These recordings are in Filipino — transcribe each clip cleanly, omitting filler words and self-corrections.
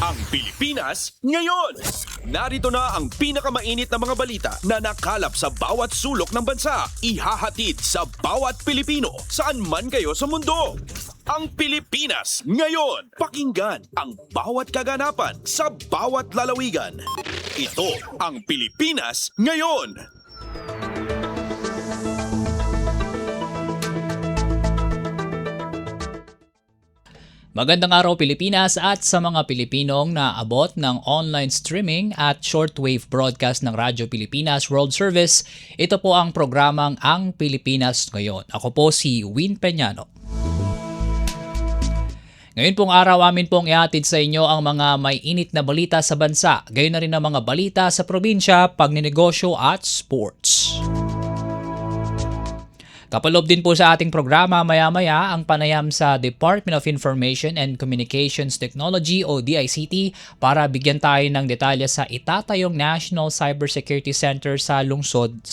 Ang Pilipinas ngayon! Narito na ang pinakamainit na mga balita na nakalap sa bawat sulok ng bansa. Ihahatid sa bawat Pilipino saan man kayo sa mundo. Ang Pilipinas ngayon! Pakinggan ang bawat kaganapan sa bawat lalawigan. Ito ang Pilipinas ngayon! Magandang araw Pilipinas at sa mga Pilipinong naabot ng online streaming at shortwave broadcast ng Radyo Pilipinas World Service. Ito po ang programang Ang Pilipinas Ngayon. Ako po si Win Peñano. Ngayon pong araw amin pong ihatid sa inyo ang mga may init na balita sa bansa, gayon na rin ang mga balita sa probinsya, pagninegosyo at sports. Kapalob din po sa ating programa maya-maya ang panayam sa Department of Information and Communications Technology o DICT para bigyan tayo ng detalye sa itatayong National Cybersecurity Center sa lungsod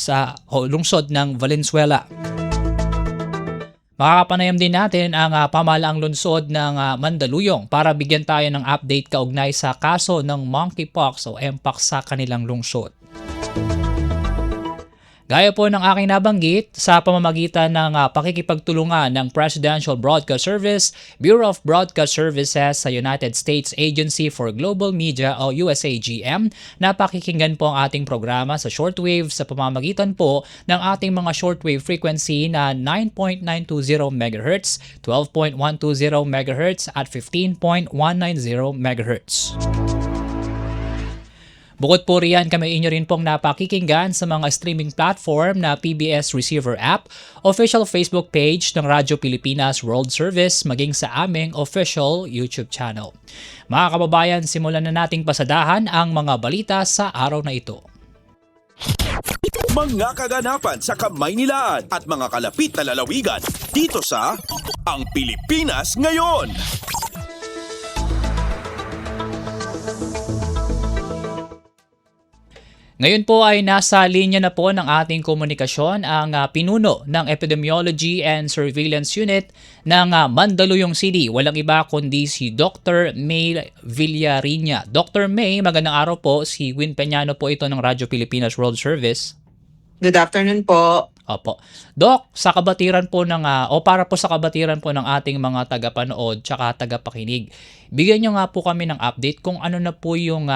ng Valenzuela. Makakapanayam din natin ang pamahalaang lungsod ng Mandaluyong para bigyan tayo ng update kaugnay sa kaso ng monkeypox o mpox sa kanilang lungsod. Gaya po ng aking nabanggit, sa pamamagitan ng pakikipagtulungan ng Presidential Broadcast Service, Bureau of Broadcast Services sa United States Agency for Global Media o USAGM, napakikinggan po ang ating programa sa shortwave sa pamamagitan po ng ating mga shortwave frequency na 9.920 MHz, 12.120 MHz at 15.190 MHz. Bukod po riyan, kami inyo rin pong napakikinggan sa mga streaming platform na PBS Receiver App, official Facebook page ng Radyo Pilipinas World Service, maging sa aming official YouTube channel. Mga kababayan, simulan na nating pasadahan ang mga balita sa araw na ito. Mga kaganapan sa Kamaynilaan at mga kalapit na lalawigan dito sa Ang Pilipinas Ngayon! Ngayon po ay nasa linya na po ng ating komunikasyon ang pinuno ng Epidemiology and Surveillance Unit ng Mandaluyong City. Walang iba kundi si Dr. May Villariña. Dr. May, magandang araw po. Si Win Peñano po ito ng Radyo Pilipinas World Service. Good afternoon po. Opo. Doc, sa kabatiran po para po sa kabatiran po ng ating mga tagapanood tsaka tagapakinig, bigyan nyo nga po kami ng update kung ano na po yung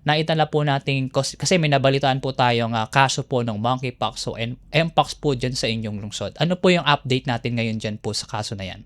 naitala po nating, kasi may nabalitaan po tayong kaso po ng monkeypox o mpox po dyan sa inyong lungsod. Ano po yung update natin ngayon dyan po sa kaso na yan?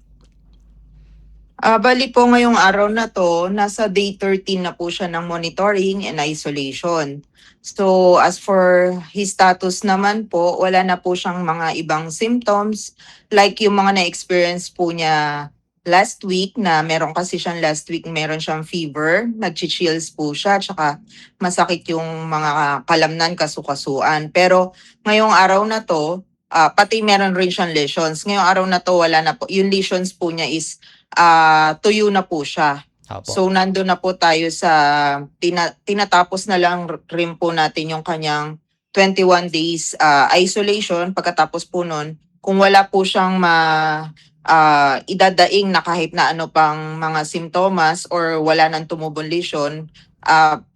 Bali po ngayong araw na to, nasa day 13 na po siya ng monitoring and isolation. So as for his status naman po, wala na po siyang mga ibang symptoms like yung mga na-experience po niya last week na meron kasi siyang last week, meron siyang fever, nag-chills po siya, tsaka masakit yung mga kalamnan, kasukasuan. Pero ngayong araw na to, pati meron rin siyang lesions. Ngayong araw na to, wala na po. Yung lesions po niya is tuyo na po siya. Opo. So nandun na po tayo sa tinatapos na lang rin po natin yung kanyang 21 days isolation. Pagkatapos po nun, kung wala po siyang idadaing na kahit na ano pang mga simptomas or wala nang tumubong lesion,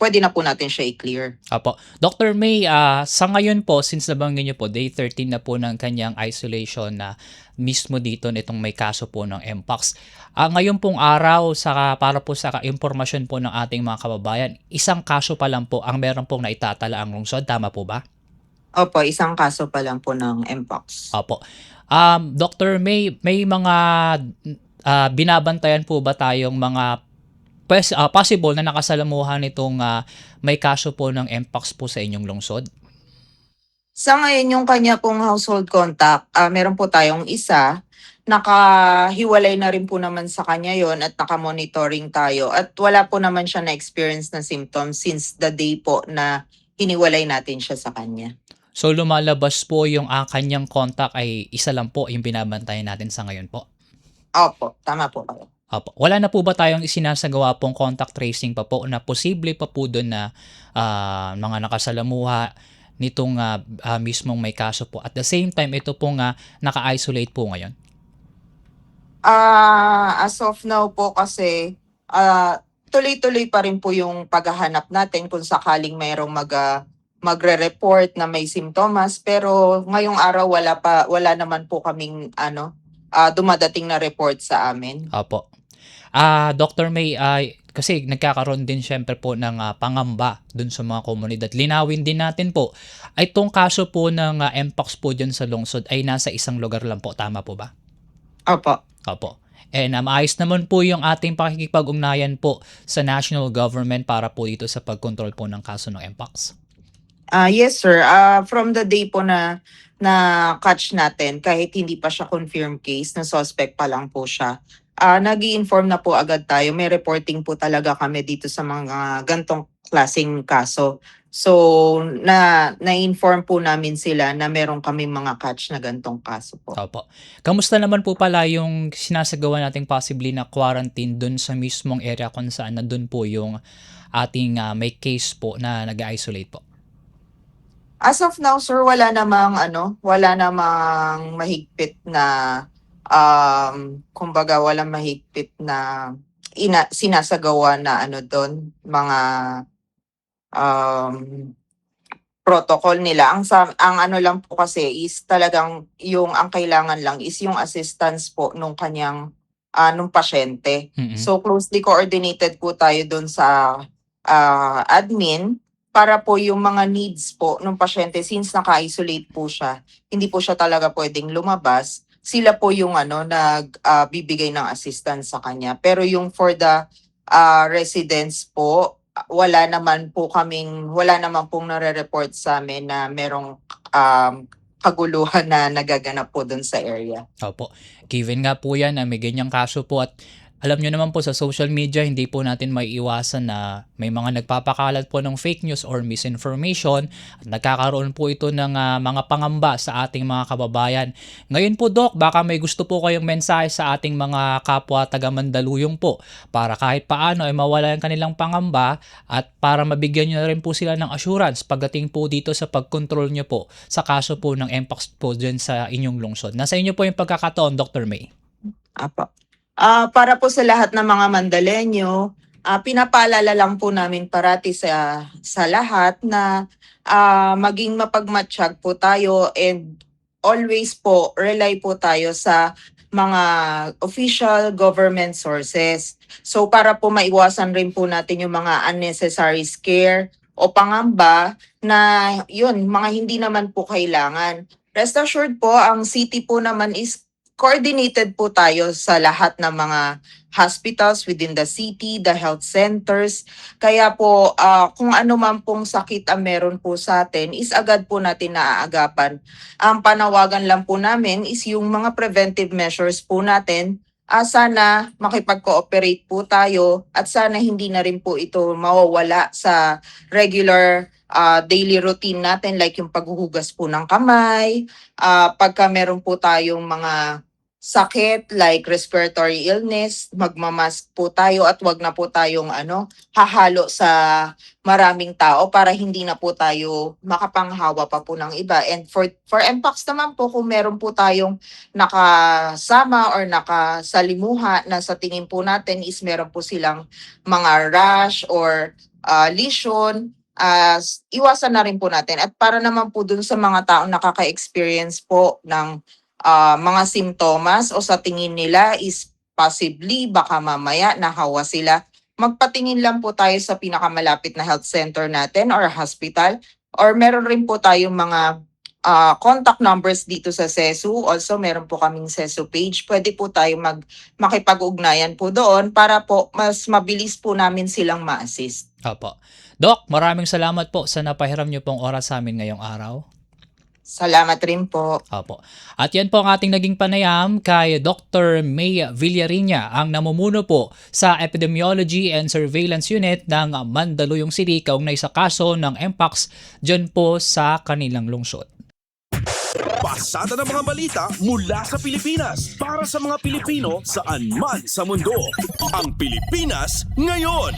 pwede na po natin siya i-clear. Apo. Dr. May, sa ngayon po, since nabanggit niyo po, day 13 na po ng kanyang isolation na mismo dito nitong may kaso po ng mpox. Ngayon pong araw, para po sa impormasyon po ng ating mga kababayan, isang kaso pa lang po ang meron pong naitatala ang lungsod. Tama po ba? Opo, isang kaso pa lang po ng mpox. Opo. Dr. May mga binabantayan po ba tayong mga possible na nakasalamuhan nitong may kaso po ng mpox po sa inyong lungsod? Sa ngayon, yung kanya pong household contact, meron po tayong isa. Nakahiwalay na rin po naman sa kanya yon at nakamonitoring tayo. At wala po naman siya na-experience na symptoms since the day po na hiniwalay natin siya sa kanya. So lumalabas po yung kanyang contact ay isa lang po yung binabantayan natin sa ngayon po? Opo, tama po kayo. Opo. Wala na po ba tayong isinasagawa pong contact tracing pa po na posible pa po doon na mga nakasalamuha nitong mismong may kaso po? At the same time, ito pong naka-isolate po ngayon? As of now po kasi, tuloy-tuloy pa rin po yung paghahanap natin kung sakaling mayroong magre-report na may simptomas, pero ngayong araw wala naman po kaming dumadating na report sa amin. Opo. Dr. May, kasi nagkakaroon din syempre po ng pangamba dun sa mga komunidad. Linawin din natin po, ay itong kaso po ng mpox po dyan sa lungsod ay nasa isang lugar lang po. Tama po ba? Opo. Opo. And maayos naman po yung ating pakikipag-ugnayan po sa national government para po dito sa pagkontrol po ng kaso ng mpox. Yes, sir. From the day po na catch natin, kahit hindi pa siya confirmed case, na suspect pa lang po siya, nag-i-inform na po agad tayo. May reporting po talaga kami dito sa mga gantong klaseng kaso. So, na-inform po namin sila na meron kami mga catch na gantong kaso po. Opo. Kamusta naman po pala yung sinasagawa nating possibly na quarantine dun sa mismong area kung saan nandun po yung ating may case po na nag-isolate po? As of now, sir, wala namang mahigpit na kumbaga walang mahigpit na sinasagawa na doon, mga protocol nila. Ang ano lang po kasi is talagang ang kailangan lang is yung assistance po nung kanyang nung pasyente. Mm-mm. So closely coordinated po tayo doon sa admin para po yung mga needs po ng pasyente, since naka-isolate po siya, hindi po siya talaga pwedeng lumabas, sila po yung nagbibigay ng assistance sa kanya. Pero yung for the residents po, wala naman pong nare-report sa amin na merong kaguluhan na nagaganap po dun sa area. Opo. Given nga po yan na may ganyang kaso po, at alam nyo naman po sa social media, hindi po natin maiiwasan na may mga nagpapakalat po ng fake news or misinformation at nagkakaroon po ito ng mga pangamba sa ating mga kababayan. Ngayon po, Doc, baka may gusto po kayong mensahe sa ating mga kapwa taga-Mandaluyong po para kahit paano ay mawala ang kanilang pangamba at para mabigyan nyo na rin po sila ng assurance pagdating po dito sa pagkontrol nyo po sa kaso po ng mpox po dyan sa inyong lungsod. Nasa inyo po yung pagkakataon, Dr. May. Apo. Para po sa lahat ng mga Mandaleño, pinapaalala lang po namin parati sa lahat na maging mapagmatsyag po tayo and always po rely po tayo sa mga official government sources. So para po maiwasan rin po natin yung mga unnecessary scare o pangamba na mga hindi naman po kailangan. Rest assured po, ang city po naman is coordinated po tayo sa lahat ng mga hospitals within the city, the health centers. Kaya po kung ano man pong sakit ang meron po sa atin is agad po natin naaagapan. Ang panawagan lang po namin is yung mga preventive measures po natin. Sana makipag-cooperate po tayo at sana hindi na rin po ito mawawala sa regular daily routine natin, like yung paghuhugas po ng kamay, pagka meron po tayong mga sakit like respiratory illness, magmamask po tayo at wag na po tayong hahalo sa maraming tao para hindi na po tayo makapanghawa pa po ng iba. And for mpox naman po, kung meron po tayong nakasama or nakasalimuha na sa tingin po natin is meron po silang mga rash or lesion, iwasan na rin po natin. At para naman po dun sa mga taong nakaka-experience po ng mga simptomas o sa tingin nila is possibly baka mamaya nahawa sila, magpatingin lang po tayo sa pinakamalapit na health center natin or hospital, or meron rin po tayong mga contact numbers dito sa CESU. Also meron po kaming CESU page, pwede po tayo makipag-ugnayan po doon para po mas mabilis po namin silang ma-assist. Opo. Doc, maraming salamat po sa napahiram niyo pong oras sa amin ngayong araw. Salamat rin po. Opo. At yan po ang ating naging panayam kay Dr. May Villariña, ang namumuno po sa Epidemiology and Surveillance Unit ng Mandaluyong City kaugnay sa kaso ng mpox dyan po sa kanilang lungsod. Pasada ng mga balita mula sa Pilipinas para sa mga Pilipino saan man sa mundo. Ang Pilipinas Ngayon.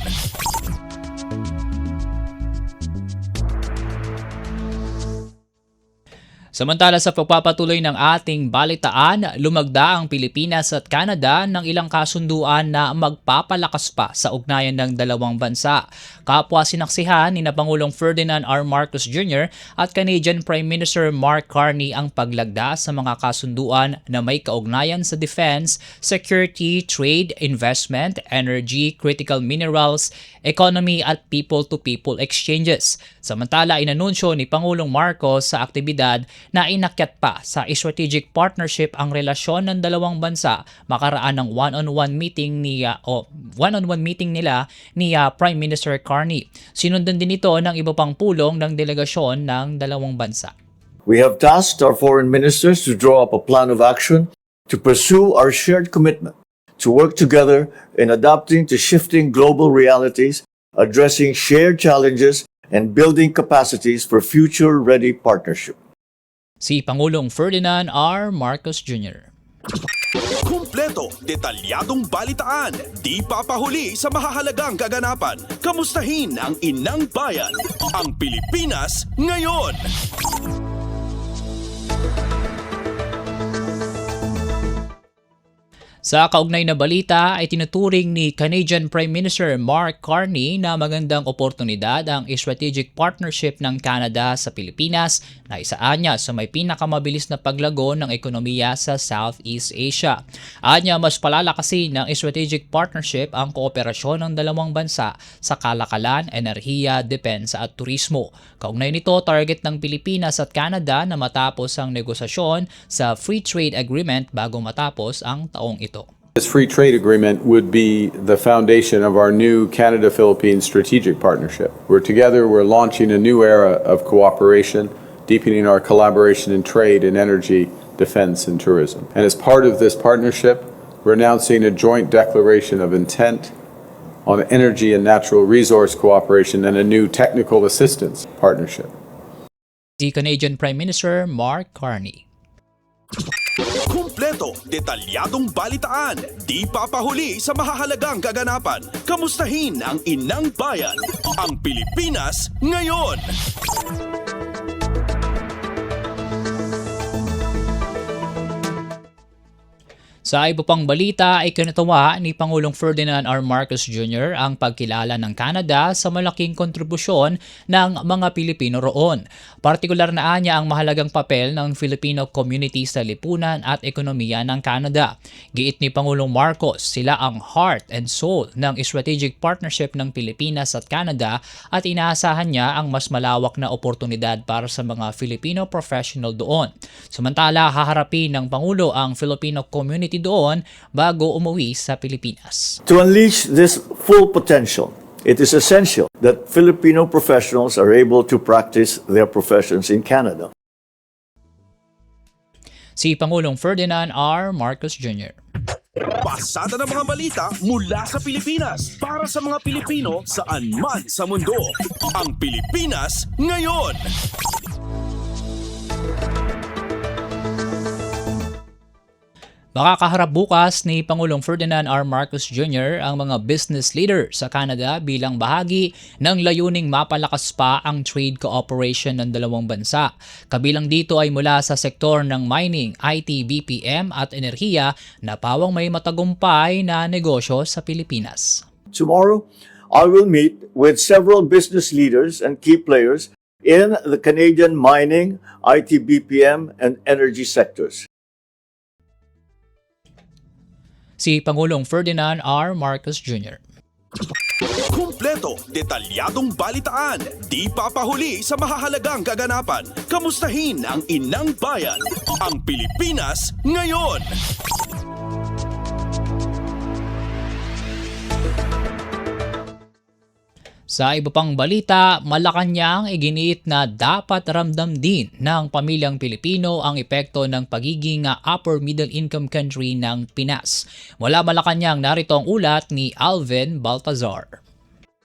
Samantala sa pagpapatuloy ng ating balitaan, lumagda ang Pilipinas at Canada ng ilang kasunduan na magpapalakas pa sa ugnayan ng dalawang bansa. Kapwa sinaksihan ni Pangulong Ferdinand R. Marcos Jr. at Canadian Prime Minister Mark Carney ang paglagda sa mga kasunduan na may kaugnayan sa defense, security, trade, investment, energy, critical minerals, economy at people-to-people exchanges. Samantala, inanunsyo ni Pangulong Marcos sa aktibidad na inakyat pa sa strategic partnership ang relasyon ng dalawang bansa makaraan ng one-on-one meeting nila ni Prime Minister Carney. Sinundan din ito ng iba pang pulong ng delegasyon ng dalawang bansa. We have tasked our foreign ministers to draw up a plan of action to pursue our shared commitment to work together in adapting to shifting global realities, addressing shared challenges, and building capacities for future-ready partnership. Si Pangulong Ferdinand R. Marcos Jr. Kumpleto, detalyadong balitaan, di papahuli sa mahahalagang kaganapan. Kamustahin ang inang bayan, ang Pilipinas ngayon. Sa kaugnay na balita ay tinuturing ni Canadian Prime Minister Mark Carney na magandang oportunidad ang strategic partnership ng Canada sa Pilipinas na isaan niya sa may pinakamabilis na paglago ng ekonomiya sa Southeast Asia. Anya mas palalakasin ng strategic partnership ang kooperasyon ng dalawang bansa sa kalakalan, enerhiya, depensa at turismo. Kaugnay nito, target ng Pilipinas at Canada na matapos ang negosasyon sa Free Trade Agreement bago matapos ang taong ito. This free trade agreement would be the foundation of our new Canada-Philippines strategic partnership. We're launching a new era of cooperation, deepening our collaboration in trade and energy, defense, and tourism. And as part of this partnership, we're announcing a joint declaration of intent on energy and natural resource cooperation and a new technical assistance partnership. Si Canadian Prime Minister Mark Carney. Kumpleto, detalyadong balitaan, di papahuli sa mahahalagang kaganapan. Kamustahin ang inang bayan, ang Pilipinas ngayon. Sa iba pang balita ay kinatawa ni Pangulong Ferdinand R. Marcos Jr. ang pagkilala ng Canada sa malaking kontribusyon ng mga Pilipino roon. Partikular na anya ang mahalagang papel ng Filipino community sa lipunan at ekonomiya ng Canada. Giit ni Pangulong Marcos, sila ang heart and soul ng strategic partnership ng Pilipinas at Canada at inaasahan niya ang mas malawak na oportunidad para sa mga Filipino professional doon. Samantala, haharapin ng Pangulo ang Filipino community doon bago umuwi sa Pilipinas. To unleash this full potential, it is essential that Filipino professionals are able to practice their professions in Canada. Si Pangulong Ferdinand R. Marcos Jr. Pasada ng mga balita mula sa Pilipinas para sa mga Pilipino saan man sa mundo. Ang Pilipinas ngayon. Makakaharap bukas ni Pangulong Ferdinand R. Marcos Jr. ang mga business leader sa Canada bilang bahagi ng layuning mapalakas pa ang trade cooperation ng dalawang bansa. Kabilang dito ay mula sa sektor ng mining, IT, BPM at enerhiya na pawang may matagumpay na negosyo sa Pilipinas. Tomorrow, I will meet with several business leaders and key players in the Canadian mining, IT, BPM, and energy sectors. Si Pangulong Ferdinand R. Marcos Jr. Kumpleto, detalyadong balitaan, di papahuli sa mahahalagang kaganapan. Kamustahin ang inang bayan, ang Pilipinas ngayon. Sa iba pang balita, Malacanang iginiit na dapat ramdam din ng pamilyang Pilipino ang epekto ng pagiging upper middle income country ng Pinas. Mula Malacanang, narito ang ulat ni Alvin Baltazar.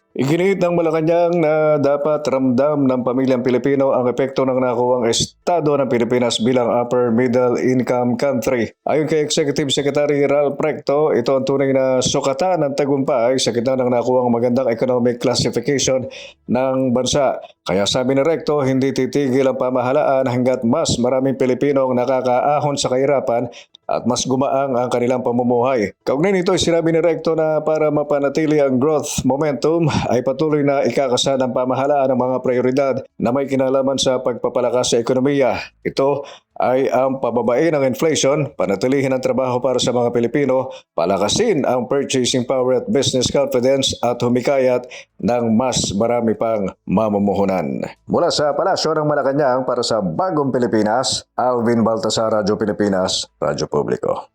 Iginiit ng Malacanang na dapat ramdam ng pamilyang Pilipino ang epekto ng nakuwang estado ng Pilipinas bilang upper middle income country. Ayon kay Executive Secretary Ralph Recto, ito ang tunay na sukatan ng tagumpay sa gitna ng nakuwang magandang economic classification ng bansa. Kaya sabi ni Recto, hindi titigil ang pamahalaan hanggat mas maraming Pilipino ang nakakaahon sa kahirapan at mas gumaang ang kanilang pamumuhay. Kaugnay nito, sinabi ni Recto na para mapanatili ang growth momentum ay patuloy na ikakasa ng pamahalaan ang mga prioridad na may kinalaman sa pagpapalakas sa ekonomiya. Ito ay ang pababain ng inflation, panatilihin ang trabaho para sa mga Pilipino, palakasin ang purchasing power at business confidence at humikayat ng mas marami pang mamumuhunan. Mula sa Palasyo ng Malacanang para sa Bagong Pilipinas, Alvin Baltasar, Radyo Pilipinas, Radyo Publiko.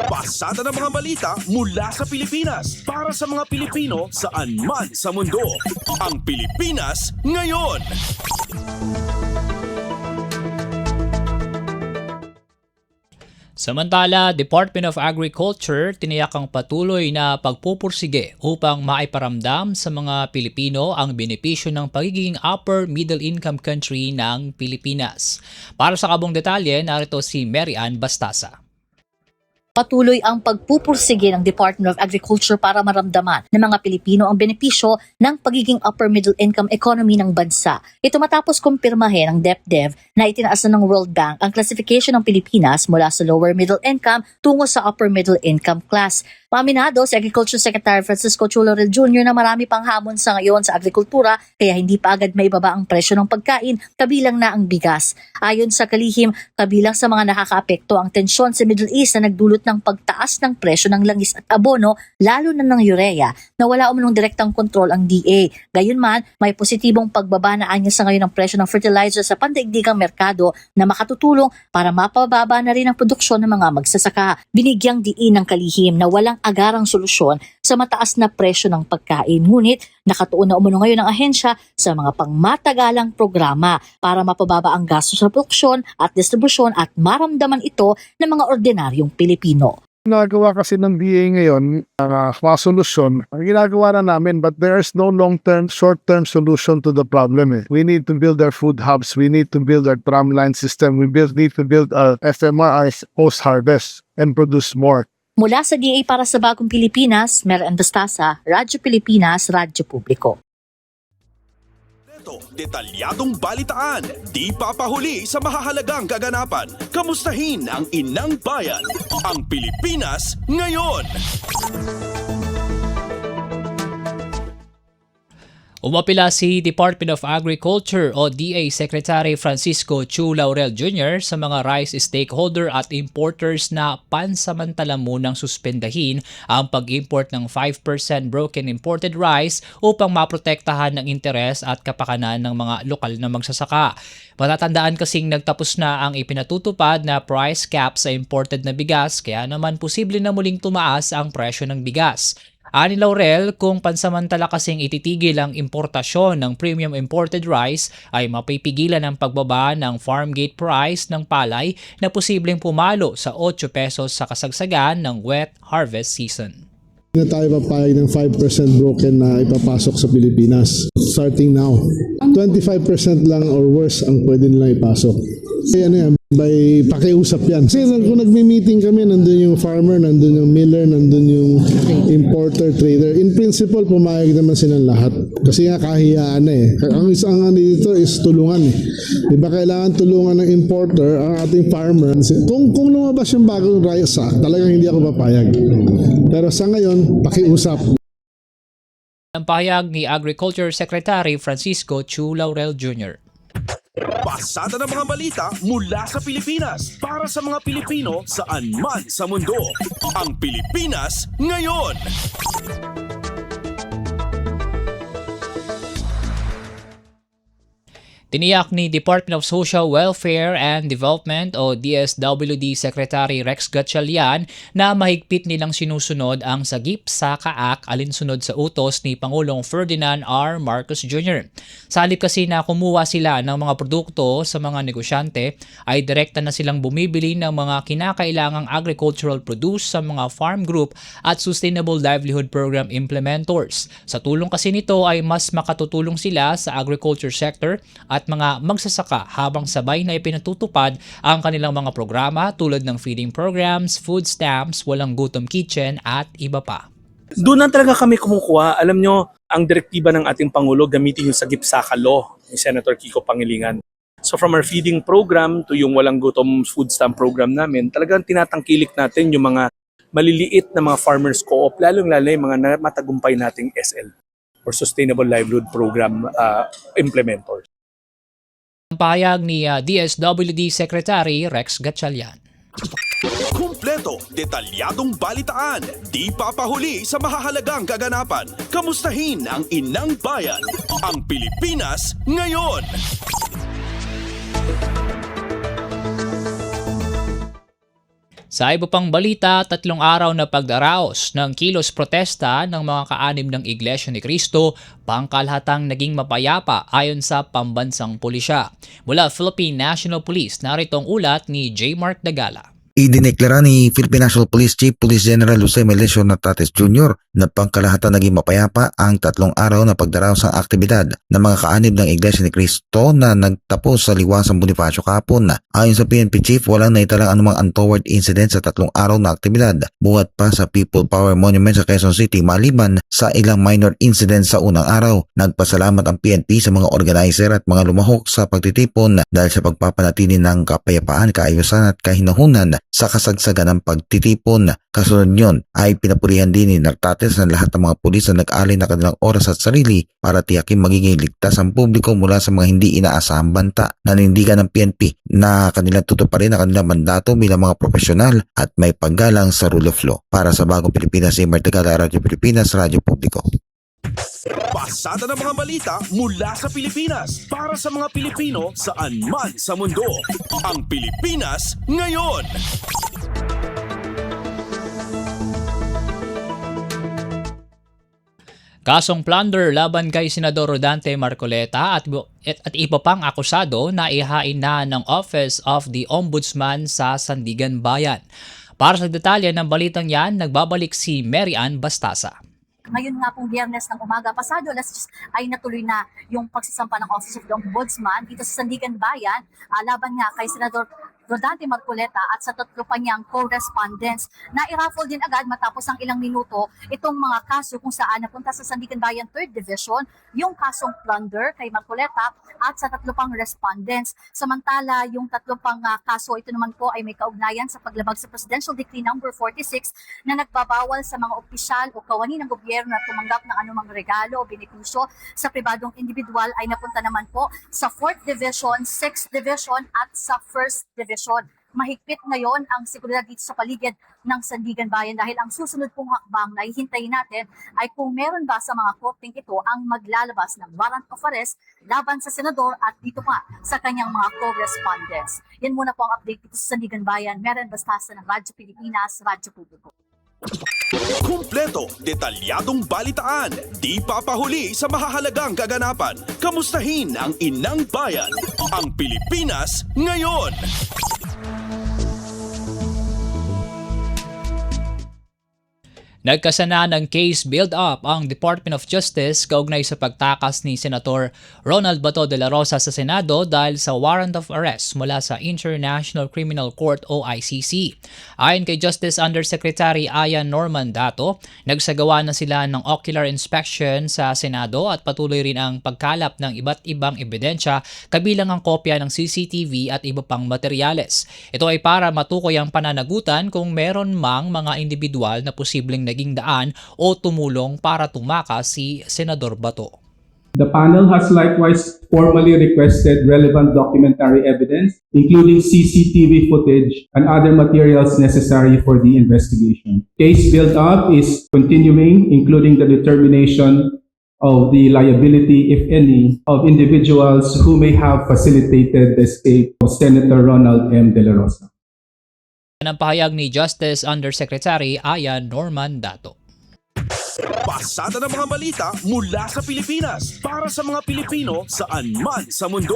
Pasada ng mga balita mula sa Pilipinas para sa mga Pilipino saan man sa mundo. Ang Pilipinas ngayon. Samantala, Department of Agriculture tiniyak ang patuloy na pagpupursige upang maiparamdam sa mga Pilipino ang benepisyo ng pagiging upper middle income country ng Pilipinas. Para sa kabong detalye, narito si Mary Ann Bastasa. Patuloy ang pagpupursige ng Department of Agriculture para maramdaman ng mga Pilipino ang benepisyo ng pagiging upper middle income economy ng bansa. Ito matapos kumpirmahin ng DepDev na itinaas na ng World Bank ang classification ng Pilipinas mula sa lower middle income tungo sa upper middle income class. Paminado si Agriculture Secretary Francisco Chu Laurel Jr. na marami pang hamon sa ngayon sa agrikultura kaya hindi pa agad maibaba ang presyo ng pagkain, kabilang na ang bigas. Ayon sa kalihim, kabilang sa mga nakakaapekto ang tensyon sa Middle East na nagdulot ng pagtaas ng presyo ng langis at abono, lalo na ng urea, na wala umunong direktang kontrol ang DA. Gayunman, may positibong pagbaba na anya sa ngayon ng presyo ng fertilizer sa pandaigdigang merkado na makatutulong para mapababa na rin ang produksyon ng mga magsasaka. Binigyang diin ng kalihim na walang agarang solusyon sa mataas na presyo ng pagkain. Ngunit nakatuon na umano ngayon ang ahensya sa mga pangmatagalang programa para mapababa ang gasto sa produksyon at distribusyon at maramdaman ito ng mga ordinaryong Pilipino. Ginagawa kasi ng DA ngayon mga solusyon, ang ginagawa na namin, but there is no long-term, short-term solution to the problem. We need to build our food hubs, we need to build our tramline system, we need to build our FMRI post-harvest and produce more. Mula sa DA para sa Bagong Pilipinas, Mary Ann Bastasa, Radyo Pilipinas, Radyo Publiko. Ito, detalyadong balitaan, di papahuli sa mahahalagang kaganapan. Kamustahin ang inang bayan, ang Pilipinas ngayon. Umapila si Department of Agriculture o DA Secretary Francisco Chu Laurel Jr. sa mga rice stakeholder at importers na pansamantala munang suspendahin ang pag-import ng 5% broken imported rice upang maprotektahan ng interes at kapakanan ng mga lokal na magsasaka. Matatandaan kasing nagtapos na ang ipinatutupad na price cap sa imported na bigas kaya naman posible na muling tumaas ang presyo ng bigas. Ani Laurel, kung pansamantala kasing ititigil ang importasyon ng premium imported rice ay mapipigilan ang pagbaba ng farm gate price ng palay na posibleng pumalo sa 8 pesos sa kasagsagan ng wet harvest season. Na tayo papayag ng 5% broken na ipapasok sa Pilipinas. Starting now, 25% lang or worse ang pwede nilang ipasok. Kaya ano yan, by pakiusap yan. Kasi kung nagmi-meeting kami, nandun yung farmer, nandun yung miller, nandun yung importer, trader. In principle, pumayag naman silang lahat. Kasi nga kahiyaan na eh. Ang isang ano dito is tulungan eh. Diba kailangan tulungan ng importer ang ating farmer. Kung lumabas yung bagong rice sack, talagang hindi ako papayag. Pero sa ngayon, pakiusap. Ang pahayag ni Agriculture Secretary Francisco Chu Laurel Jr. Pasada ng mga balita mula sa Pilipinas para sa mga Pilipino saan man sa mundo. Ang Pilipinas ngayon. Tiniyak ni Department of Social Welfare and Development o DSWD Secretary Rex Gatchalian na mahigpit nilang sinusunod ang sagip sa kaak alinsunod sa utos ni Pangulong Ferdinand R. Marcos Jr. Sa halip kasi na kumuha sila ng mga produkto sa mga negosyante, ay direkta na silang bumibili ng mga kinakailangang agricultural produce sa mga farm group at Sustainable Livelihood Program implementors. Sa tulong kasi nito ay mas makatutulong sila sa agriculture sector at mga magsasaka habang sabay na ipinatutupad ang kanilang mga programa tulad ng feeding programs, food stamps, walang gutom kitchen at iba pa. Doon na talaga kami kumukuha. Alam nyo, ang direktiba ng ating Pangulo gamitin yung Sagip Saka Law ni Senator Kiko Pangilinan. So from our feeding program to yung walang gutom food stamp program namin, talagang tinatangkilik natin yung mga maliliit na mga farmers co-op, lalong-lalo yung mga matagumpay nating SL or Sustainable Livelihood Program implementors. Ang pahayag ni DSWD Secretary Rex Gatchalian. Kumpleto, detalyadong balitaan, di papahuli sa mahahalagang kaganapan. Kamustahin ang inang bayan, ang Pilipinas ngayon. Sa iba pang balita, 3 araw na pagdaraos ng kilos protesta ng mga kaanib ng Iglesia ni Cristo, pangkalahatang naging mapayapa ayon sa pambansang pulisya. Mula Philippine National Police, narito ang ulat ni J. Mark Dagala. Idineklara ni Philippine National Police Chief Police General Jose Melesio Natates Jr. na pangkalahatan naging mapayapa ang 3 araw na pagdaraos ng aktibidad ng mga kaanib ng Iglesia ni Cristo na nagtapos sa Liwasang Bonifacio kahapon. Ayon sa PNP Chief, walang naitalang anumang untoward incident sa 3 araw na aktibidad, buhat pa sa People Power Monument sa Quezon City maliban sa ilang minor incidents sa unang araw. Nagpasalamat ang PNP sa mga organizer at mga lumahok sa pagtitipon dahil sa pagpapanatili ng kapayapaan, kaayusan at kahinahunan sa kasagsagan ng pagtitipon. Kasunod nyon ay pinapurihan din ni Natates ng lahat ng mga pulis na nag-alay na kanilang oras at sarili para tiyakin magiging ligtas ang publiko mula sa mga hindi inaasahang banta. Nanindigan ng PNP na kanilang tutuparin ang kanilang mandato bilang mga profesional at may paggalang sa rule of law. Para sa Bagong Pilipinas, si Martigala, Radyo Pilipinas, Radyo Publiko. Pasada ng mga balita mula sa Pilipinas para sa mga Pilipino saan man sa mundo. Ang Pilipinas ngayon. Kasong plunder laban kay Senador Rodante Marcoleta at iba pang akusado na ihain na ng Office of the Ombudsman sa Sandigan Bayan. Para sa detalye ng balitang yan, nagbabalik si Mary Ann Bastasa. Ngayon nga pong Biyernes ng umaga pasado, ay natuloy na yung pagsasampa ng Office of the Ombudsman dito sa Sandigan Bayan laban nga kay Senador Rodante Marcoleta at sa 3 pa niyang co-respondents na i-raffle din agad matapos ang ilang minuto itong mga kaso kung saan napunta sa Sandigan Bayan 3rd Division yung kasong plunder kay Marcoleta at sa 3 pang respondents. Samantala, yung 3 pang kaso, ito naman po ay may kaugnayan sa paglabag sa Presidential Decree No. 46 na nagbabawal sa mga opisyal o kawani ng gobyerno na tumanggap ng anumang regalo o benepisyo sa pribadong individual ay napunta naman po sa 4th Division, 6th Division at sa 1st Division. Mahigpit ngayon ang seguridad dito sa paligid ng Sandigan Bayan dahil ang susunod pong hakbang na hihintayin natin ay kung meron ba sa mga korteng ito ang maglalabas ng warrant of arrest laban sa senador at dito pa sa kanyang mga co-respondents. Yan muna po ang update dito sa Sandigan Bayan. Mary Ann Bastasa ng Radyo Pilipinas, Radyo Publiko. Kumpleto, detalyadong balitaan, di papahuli sa mahahalagang kaganapan. Kamustahin ang inang bayan, ang Pilipinas ngayon. Nagkasana ng case build-up ang Department of Justice kaugnay sa pagtakas ni Senator Ronald Bato de la Rosa sa Senado dahil sa warrant of arrest mula sa International Criminal Court o ICC. Ayon kay Justice Undersecretary Ayan Norman Dato, nagsagawa na sila ng ocular inspection sa Senado at patuloy rin ang pagkalap ng iba't ibang ebidensya kabilang ang kopya ng CCTV at iba pang materyales. Ito ay para matukoy ang pananagutan kung meron mang mga individual na posibleng naging daan o tumulong para tumakas si Senador Bato. The panel has likewise formally requested relevant documentary evidence, including CCTV footage and other materials necessary for the investigation. Case build-up is continuing, including the determination of the liability, if any, of individuals who may have facilitated the escape of Senator Ronald M. De La Rosa. Ang pahayag ni Justice Undersecretary Ayan Norman Dato. Pasada ng mga balita mula sa Pilipinas para sa mga Pilipino saan man sa mundo.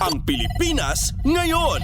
Ang Pilipinas ngayon.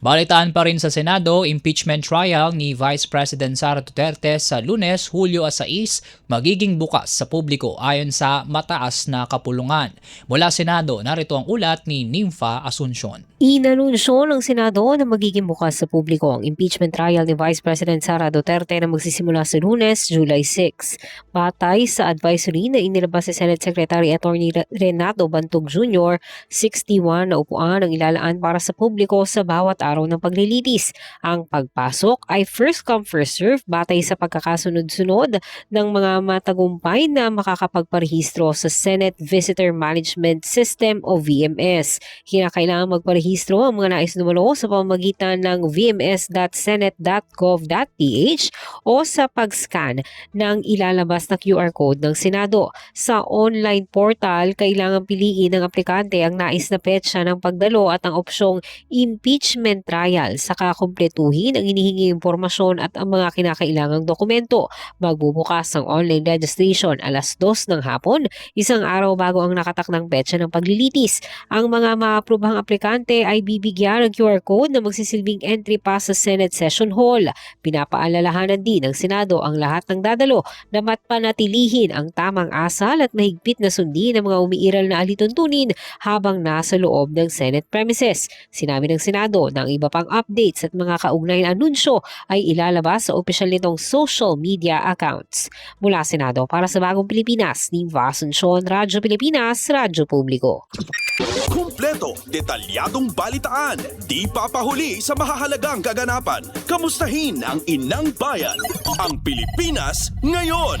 Balitaan pa rin sa Senado, impeachment trial ni Vice President Sara Duterte sa Lunes, Hulyo 6, magiging bukas sa publiko ayon sa mataas na kapulungan. Mula Senado, narito ang ulat ni Nympha Asuncion. Inanunsyo ng Senado na magiging bukas sa publiko ang impeachment trial ni Vice President Sara Duterte na magsisimula sa Lunes, July 6. Batay sa advisory na inilabas si Senate Secretary Attorney Renato Bantog Jr., 61 na upuan ang ilalaan para sa publiko sa bawat araw ng paglilitis. Ang pagpasok ay first come first serve batay sa pagkakasunod-sunod ng mga matagumpay na makakapagparehistro sa Senate Visitor Management System o VMS. Kinakailangan magparehistro ang mga nais dumalo sa pamamagitan ng vms.senate.gov.ph o sa pag-scan ng ilalabas na QR code ng Senado. Sa online portal, kailangan piliin ng aplikante ang nais na petsa ng pagdalo at ang opsyong impeachment trial. Saka kumpletuhin ang inihingi impormasyon at ang mga kinakailangang dokumento. Magbubukas ang online registration alas 2 ng hapon, isang araw bago ang nakatakdang petsa ng paglilitis. Ang mga maaprubahang aplikante ay bibigyan ng QR code na magsisilbing entry pass sa Senate Session Hall. Pinapaalalahanan din ng Senado ang lahat ng dadalo na panatilihin ang tamang asal at mahigpit na sundin ng mga umiiral na alituntunin habang nasa loob ng Senate premises. Sinabi ng Senado na ang iba pang updates at mga kaugnay na anunsyo ay ilalabas sa opisyal nitong social media accounts. Mula Senado para sa Bagong Pilipinas, Nympha Asuncion, Radyo Pilipinas, Radyo Publiko. Kumpleto, detalyadong balitaan, di papahuli sa mahahalagang kaganapan. Kamustahin ang inang bayan, ang Pilipinas ngayon.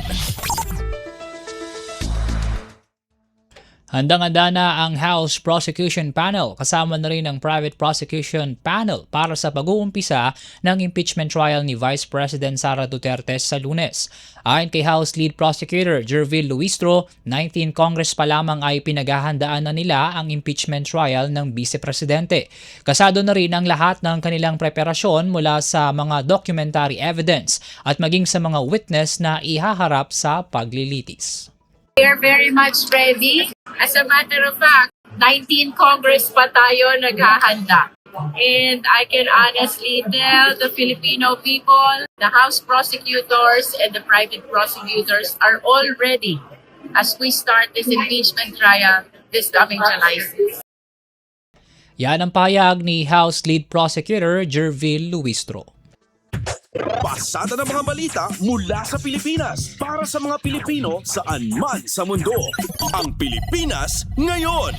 Handang-handa na ang House Prosecution Panel kasama na rin ang Private Prosecution Panel para sa pag-uumpisa ng impeachment trial ni Vice President Sara Duterte sa Lunes. Ayon kay House Lead Prosecutor Jervil Luistro, 19 Congress pa lamang ay pinaghahandaan na nila ang impeachment trial ng Vice Presidente. Kasado na rin ang lahat ng kanilang preparasyon mula sa mga documentary evidence at maging sa mga witness na ihaharap sa paglilitis. We are very much ready. As a matter of fact, 19 Congress pa tayo naghahanda. And I can honestly tell the Filipino people, the House prosecutors and the private prosecutors are all ready as we start this impeachment trial this coming July 6. Yan ang pahayag ni House Lead Prosecutor Jervil Luistro. Pasada ng mga balita mula sa Pilipinas para sa mga Pilipino saan man sa mundo. Ang Pilipinas ngayon.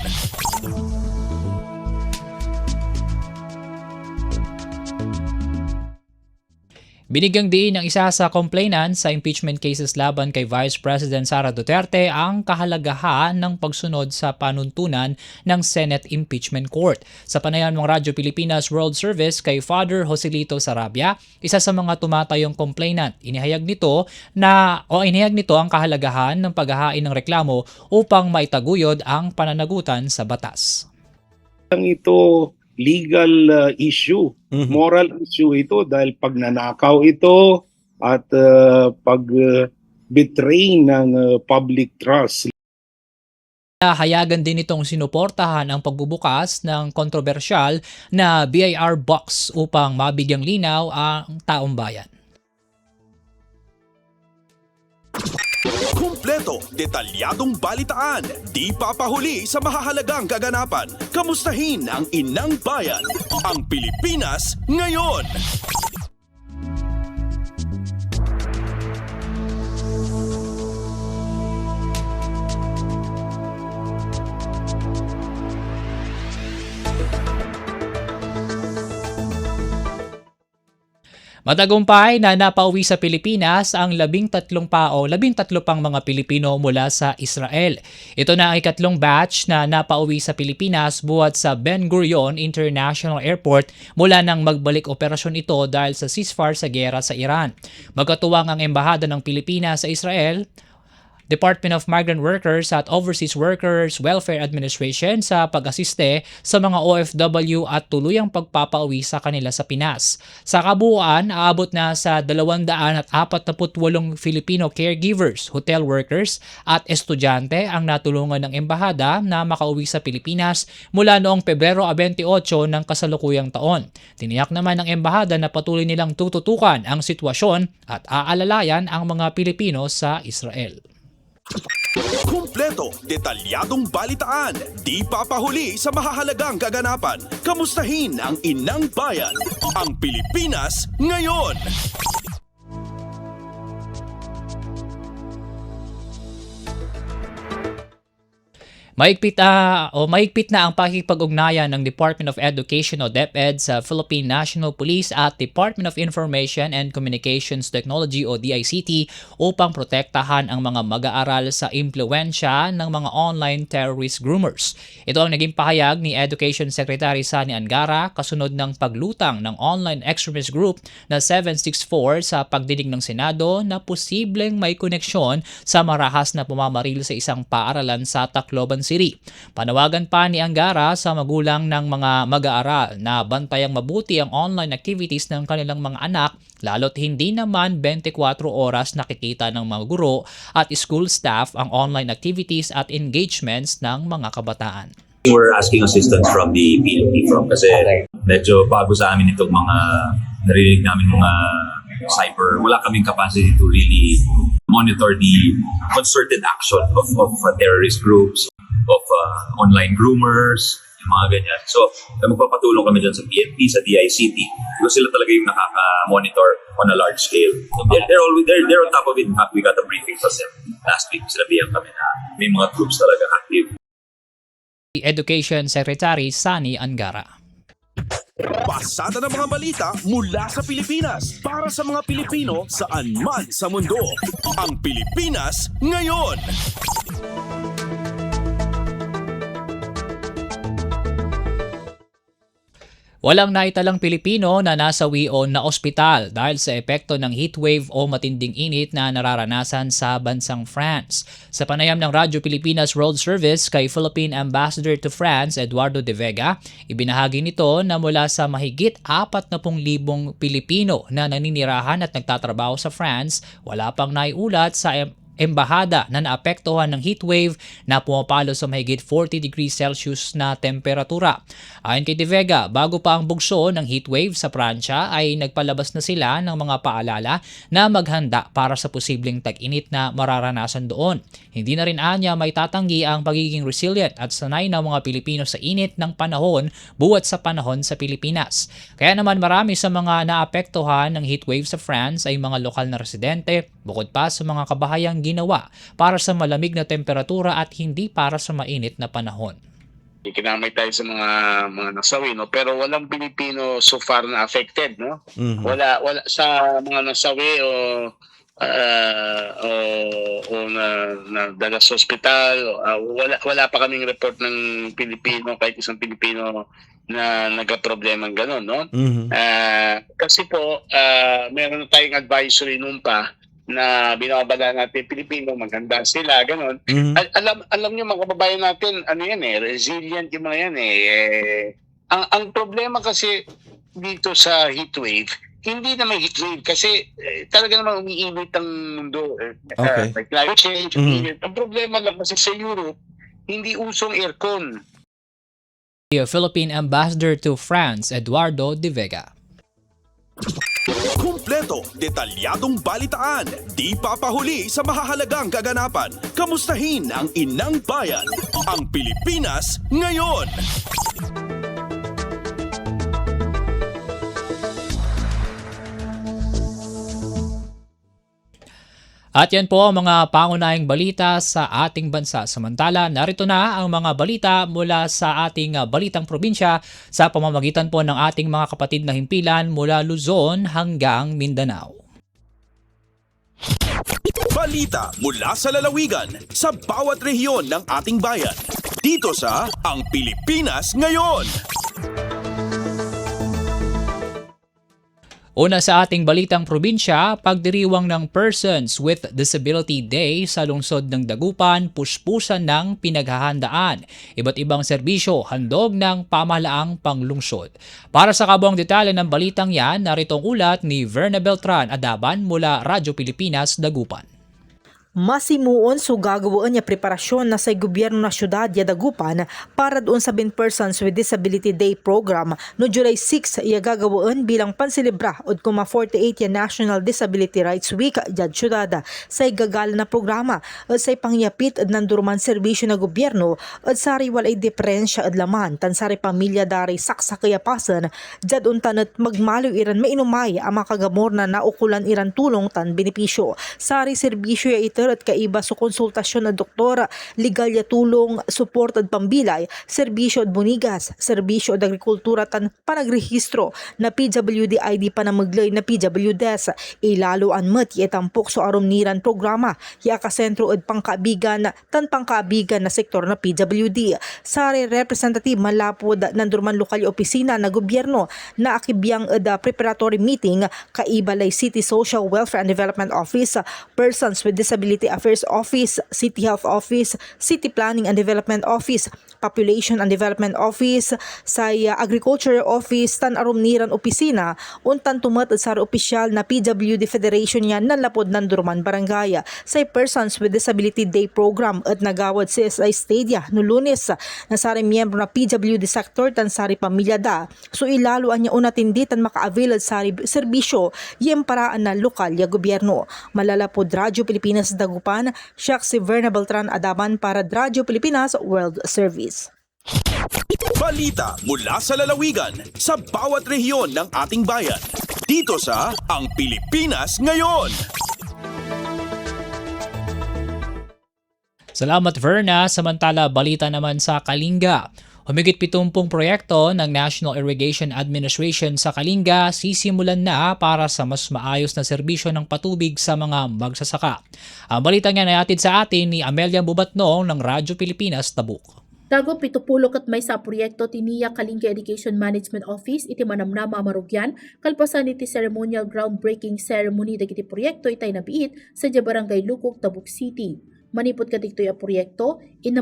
Binigyang diin ng isa sa complainant sa impeachment cases laban kay Vice President Sara Duterte ang kahalagahan ng pagsunod sa panuntunan ng Senate Impeachment Court. Sa panayam ng Radyo Pilipinas World Service kay Father Joselito Sarabia, isa sa mga tumatayong complainant, inihayag nito ang kahalagahan ng paghahain ng reklamo upang maitaguyod ang pananagutan sa batas. Ito legal issue, moral issue ito dahil pag nanakaw ito at pag-betray ng public trust. Hayagan din itong sinuportahan ang pagbubukas ng kontrobersyal na BIR box upang mabigyang linaw ang taong bayan. Kumpleto, detalyadong balitaan, di papahuli sa mahahalagang kaganapan. Kamustahin ang inang bayan, ang Pilipinas ngayon. Matagumpay na napauwi sa Pilipinas ang 13 pang mga Pilipino mula sa Israel. Ito na ang ikatlong batch na napauwi sa Pilipinas buhat sa Ben Gurion International Airport mula nang magbalik operasyon ito dahil sa ceasefire sa giyera sa Iran. Magkatuwang ang Embahada ng Pilipinas sa Israel, Department of Migrant Workers at Overseas Workers Welfare Administration sa pag-asiste sa mga OFW at tuluyang pagpapauwi sa kanila sa Pinas. Sa kabuuan, aabot na sa 248 Filipino caregivers, hotel workers at estudyante ang natulungan ng embahada na makauwi sa Pilipinas mula noong Pebrero 28 ng kasalukuyang taon. Tiniyak naman ng embahada na patuloy nilang tututukan ang sitwasyon at aalalayan ang mga Pilipino sa Israel. Kumpleto, detalyadong balitaan, di papahuli sa mahahalagang kaganapan. Kamustahin ang inang bayan, ang Pilipinas ngayon. Mahigpit na ang pakikipag-ugnayan ng Department of Education o DepEd sa Philippine National Police at Department of Information and Communications Technology o DICT upang protektahan ang mga mag-aaral sa impluwensya ng mga online terrorist groomers. Ito ang naging pahayag ni Education Secretary Sani Angara kasunod ng paglutang ng online extremist group na 764 sa pagdinig ng Senado na posibleng may koneksyon sa marahas na pumamaril sa isang paaralan sa Tacloban City. Panawagan pa ni Angara sa magulang ng mga mag-aaral na bantayang mabuti ang online activities ng kanilang mga anak lalo't hindi naman 24 oras nakikita ng mga guro at school staff ang online activities at engagements ng mga kabataan. We're asking assistance from the PNP kasi medyo bago sa amin itong mga narinig namin mga cyber. Wala kaming capacity to really monitor the concerted action of terrorist groups, of online groomers, yung mga ganyan. So, magpapatulong kami dyan sa PNP, sa DICT, because sila talaga yung nakaka-monitor on a large scale. So they're on top of it. In fact, we got a briefing from them last week. Sinabihan kami na may mga groups talaga active. Education Secretary Sani Angara. Pasada ng mga balita mula sa Pilipinas para sa mga Pilipino saan man sa mundo. Ang Pilipinas ngayon. Walang naitalang Pilipino na nasawi o na ospital dahil sa epekto ng heatwave o matinding init na nararanasan sa bansang France. Sa panayam ng Radyo Pilipinas World Service kay Philippine Ambassador to France Eduardo de Vega, ibinahagi nito na mula sa mahigit 40,000 Pilipino na naninirahan at nagtatrabaho sa France, wala pang naiulat sa embahada na naapektuhan ng heatwave na pumapalo sa mahigit 40 degrees Celsius na temperatura. Ayon kay De Vega, bago pa ang bugso ng heatwave sa Pransya ay nagpalabas na sila ng mga paalala na maghanda para sa posibleng tag-init na mararanasan doon. Hindi na rin anya may tatanggi ang pagiging resilient at sanay ng mga Pilipino sa init ng panahon buwat sa panahon sa Pilipinas. Kaya naman marami sa mga naapektuhan ng heatwave sa France ay mga lokal na residente, bukod pa sa mga kabahayang ginawa para sa malamig na temperatura at hindi para sa mainit na panahon. Kinamay tayo sa mga nasawi, no? Pero walang Pilipino so far na affected, no? Mm-hmm. Wala sa mga nasawi o na dala sa ospital, wala pa kaming report ng Pilipino, kahit isang Pilipino na nagka-problema gano'n, no? Mm-hmm. Kasi po meron na tayong advisory noon pa na binabala natin Pilipino, maganda sila, gano'n. Mm-hmm. Alam niyo mga kababayan natin, ano yan resilient yung mga yan Ang problema kasi dito sa heatwave, hindi na may heatwave kasi talaga naman umiinit ang mundo. Okay. May climate change, umiinit. Ang problema lang kasi sa Europe, hindi usong aircon. Philippine Ambassador to France, Eduardo de Vega. Kumpleto, detalyadong balitaan, di papahuli sa mahahalagang kaganapan. Kamustahin ang inang bayan, ang Pilipinas ngayon. At yan po ang mga pangunahing balita sa ating bansa. Samantala, narito na ang mga balita mula sa ating balitang probinsya sa pamamagitan po ng ating mga kapatid na himpilan mula Luzon hanggang Mindanao. Balita mula sa lalawigan sa bawat rehiyon ng ating bayan. Dito sa Ang Pilipinas Ngayon. Una sa ating balitang probinsya, pagdiriwang ng Persons with Disability Day sa lungsod ng Dagupan, puspusan ng pinaghahandaan. Iba't ibang serbisyo, handog ng pamahalaang panglungsod. Para sa kabuang detalye ng balitang yan, narito ang ulat ni Verna Beltran Adaban mula Radyo Pilipinas, Dagupan. Masimuon so gagawin niya preparasyon na sa gobyerno na syudad ya Dagupan para doon sa Persons with Disability Day program no July 6 iya gagawin bilang pansilibra od kuma 48 ya National Disability Rights Week jad syudad sa gagala na programa at sa pangyapit ad nanduruman serbisyo na gobyerno at sari walay diferensya ad laman tan sari pamilya dari saksa kayapasan jad untanat magmalo iran mainumay ang makagamor na naukulan iran tulong tan benepisyo sari serbisyo ya ito at kaiba sa konsultasyon na doktora, legal ya tulong, support at pambilay, serbisyo at bunigas, serbisyo at agrikultura tan panagrehistro na PWD ID panamaglay na PWDs, ilalo anmat yetampok so aromniran programa, ya kasentro at pangkaabigan tan pangkaabigan na sektor na PWD. Sari representative malapod nandurman lokal opisina na gobyerno na akibiyang preparatory meeting kaibalay City Social Welfare and Development Office, Persons with Disability Affairs Office, City Health Office, City Planning and Development Office, Population and Development Office, sa Agriculture Office, tan aromniran opisina, untan tumat at sar opisyal na PWD Federation yan nanlapod ng Durman Barangay sa Persons with Disability Day program at nagawad CSI Stadia no Lunes na sari miyembro na PWD sector tan sari pamilya da. So ilaluan niya unatindi tan maka-avail at sari serbisyo yung paraan na lokal ya gobyerno. Malalapod Radyo Pilipinas Dagupan, siya si Verna Beltran Adaban para Radyo Pilipinas World Service. Balita mula sa lalawigan sa bawat rehiyon ng ating bayan. Dito sa Ang Pilipinas Ngayon. Salamat Verna. Samantala, balita naman sa Kalinga. Humigit 70 proyekto ng National Irrigation Administration sa Kalinga sisimulan na para sa mas maayos na serbisyo ng patubig sa mga magsasaka. Ang balita nga na atid sa atin ni Amelia Bubatnong ng Radyo Pilipinas, Tabuk. Tago 70 kat may sa proyekto tiniya Kalinga Irrigation Management Office iti manamnama marugyan kalpasan iti ceremonial groundbreaking ceremony dagiti proyekto itay nabiit sa Barangay Lukok, Tabuk City. Manipot kadiktoy a proyekto, 6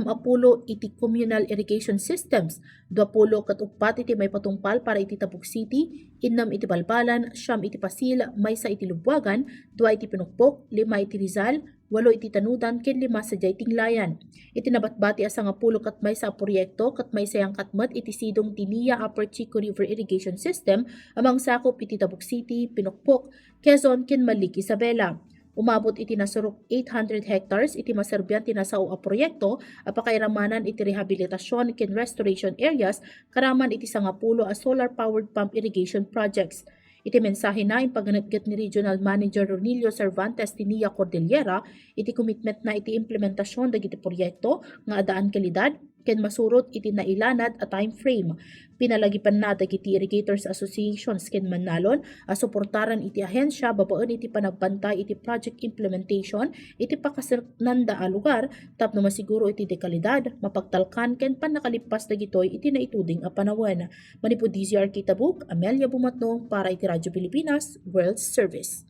iti communal irrigation systems, 20 kat upat iti may patungpal para iti Tabuk City, 6 iti Balbalan, 9 iti Pasil, may sa iti Lubwagan, 2 iti Pinukpok, 5 iti Rizal, 8 iti Tanudan, ken 5 sa Tinglayan. Iti nabatbati asa nga 10 kat may sa proyekto, kat may sayang katmat iti sidong Tiniya Upper Chico River Irrigation System, amang sakop iti Tabuk City, Pinukpok, Quezon, ken Malik, Isabela. Umabot iti nasurok 800 hectares iti maserbyan tinasao a proyekto apakairamanan iti rehabilitasyon ken restoration areas karaman iti 10 a solar powered pump irrigation projects. Iti mensahe na impaganatgat ni Regional Manager Ronilio Cervantes Tiniya Cordillera iti commitment na iti implementasyon dagiti proyekto nga adaan kalidad ken masurot iti nailanad a time frame. Pinalagipan na dagiti Irrigators Associations ken Manalon a suportaran iti ahensya babaen iti panagbantay iti project implementation iti pakasernanda a lugar tapno masiguro iti dekalidad mapagtalkan ken panakalipas dagitoy iti naituding a panawen. Manipud DZR Tabuk, Amelia Bumatnong para iti Radyo Pilipinas World Service.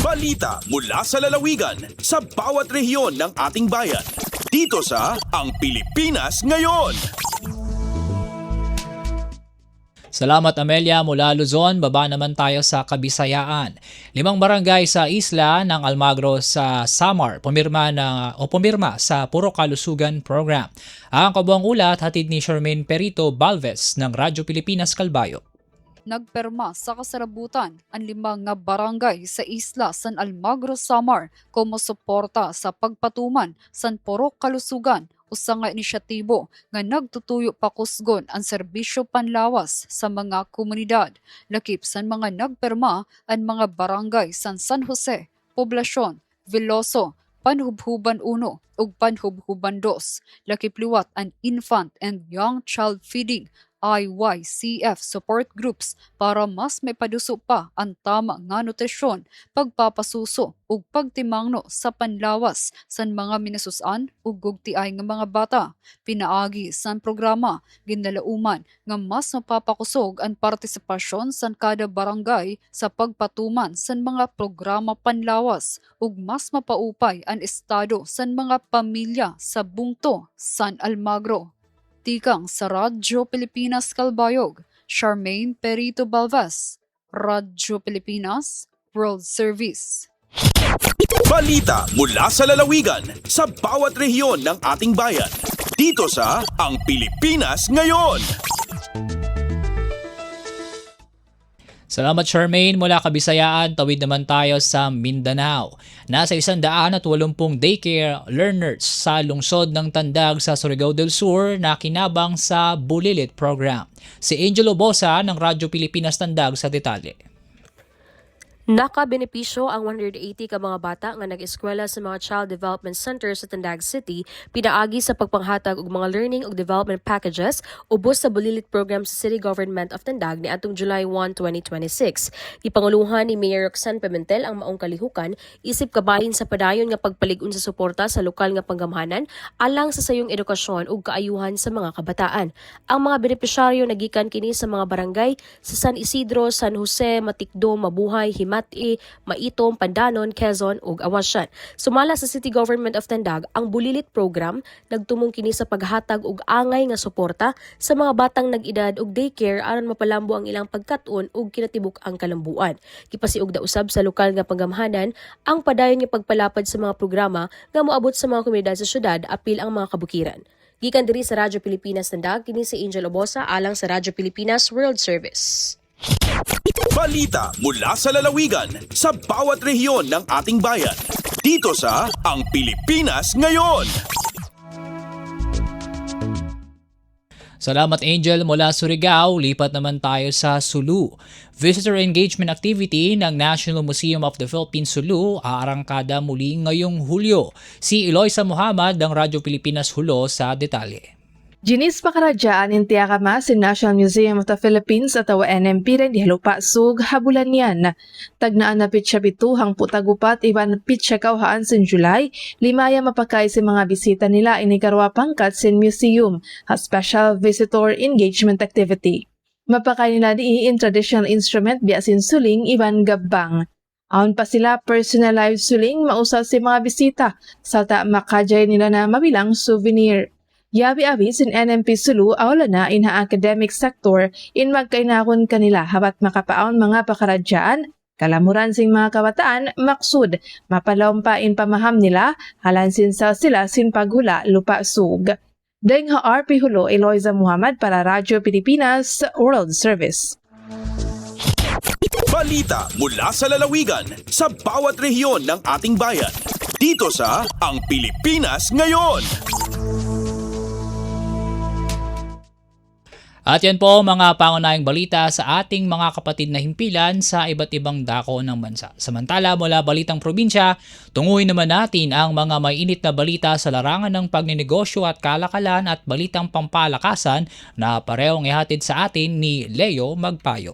Balita mula sa lalawigan sa bawat rehiyon ng ating bayan. Dito sa Ang Pilipinas Ngayon. Salamat Amelia mula Luzon. Baba naman tayo sa Kabisayaan. 5 barangay sa isla ng Almagro sa Samar pumirma sa Puro Kalusugan Program. Ang kabuang ulat hatid ni Charmaine Perito Balves ng Radyo Pilipinas Calbayo. Nagperma sa kasarabutan ang 5 nga barangay sa isla San Almagro Samar como suporta sa pagpatuman san Puro Kalusugan usa nga inisyatibo nga nagtutuyo pakusgon ang serbisyo panlawas sa mga komunidad. Lakip san mga nagperma ang mga barangay San Jose, poblasyon, Veloso, Panhubhuban 1 ug Panhubhuban 2, Lakipliwat and Infant and Young Child Feeding IYCF support groups para mas maipaduso pa ang tama nga nutrisyon, pagpapasuso ug pagtimangno sa panlawas san mga minasusan ug gugtiay nga mga bata. Pinaagi san programa ginalauman nga mas mapapakusog ang partisipasyon san kada barangay sa pagpatuman san mga programa panlawas ug mas mapaupay ang estado san mga pamilya sa bungto San Almagro. Tikang sa Radyo Pilipinas Kalbayog, Charmaine Perito Balvas, Radyo Pilipinas, World Service. Balita mula sa lalawigan sa bawat rehiyon ng ating bayan. Dito sa Ang Pilipinas Ngayon. Salamat Charmaine, mula Kabisayaan, tawid naman tayo sa Mindanao. Nasa 180 daycare learners sa lungsod ng Tandag sa Surigao del Sur na kinabang sa Bulilit program. Si Angel Obosa ng Radyo Pilipinas Tandag sa detalye. Nakabenepisyo ang 180 ka mga bata nga nag-eskwela sa mga Child Development Center sa Tandag City, pinaagi sa pagpanghatag og mga learning ug development packages ubos sa Bulilit program sa City Government of Tandag ni atong July 1, 2026. Ipanguluhan ni Mayor Roxanne Pimentel ang maong kalihukan isip kabahin sa padayon nga pagpalig-on sa suporta sa lokal nga panggamhanan alang sa sayong edukasyon ug kaayuhan sa mga kabataan. Ang mga benepisyaryo nagikan kini sa mga barangay sa San Isidro, San Jose, Matikdo, Mabuhay, Mati, Maitom, Pandanon, Quezon ug Awasyan. Sumala sa City Government of Tandag, ang Bulilit program nagtumong kini sa paghatag og angay nga suporta sa mga batang nag-edad og daycare aron mapalambo ang ilang pagkat-on ug kinatibuk ang kalambuan. Gipasiug da usab sa lokal nga panggamhanan ang padayon nga pagpalapad sa mga programa nga moabot sa mga komunidad sa syudad apil ang mga kabukiran. Gikan diri sa Radyo Pilipinas Tandag, kini si Angel Obosa alang sa Radyo Pilipinas World Service. Balita mula sa lalawigan sa bawat rehiyon ng ating bayan. Dito sa Ang Pilipinas Ngayon. Salamat Angel, mula Surigao, lipat naman tayo sa Sulu. Visitor engagement activity ng National Museum of the Philippines Sulu aarangkada muli ngayong Hulyo. Si Eloisa Muhammad ng Radyo Pilipinas Hulo sa detalye. Jinis pakaradyaan in Tiakama si National Museum of the Philippines at awa NMP rin di halupa sug habulan yan. Tagnaan na pitsa bituhang putagupat iwan pitsa kauhaan sin July, limaya mapakay si mga bisita nila inikarwa pangkat sin museum, a special visitor engagement activity. Mapakay nila di in traditional instrument biasin suling iwan gabang. Aon pa sila personalized suling mausal si mga bisita sa makajay nila na mabilang souvenir. Yabi-abi sin NMP Sulu awala na in academic sector in magkainakon kanila habat makapaon mga pakaradyaan, kalamuran sing mga kabataan, maksud, mapalawm pa in pamaham nila, halansin sa sila sin paghula lupa sug. Deng RP Hulo, Eloisa Muhammad para Radyo Pilipinas World Service. Balita mula sa lalawigan sa bawat rehiyon ng ating bayan. Dito sa Ang Pilipinas Ngayon. At yan po mga pangunahing balita sa ating mga kapatid na himpilan sa iba't ibang dako ng bansa. Samantala mula Balitang Probinsya, tunguhin naman natin ang mga mainit na balita sa larangan ng pagninegosyo at kalakalan at balitang pampalakasan na parehong ihatid sa atin ni Leo Magpayo.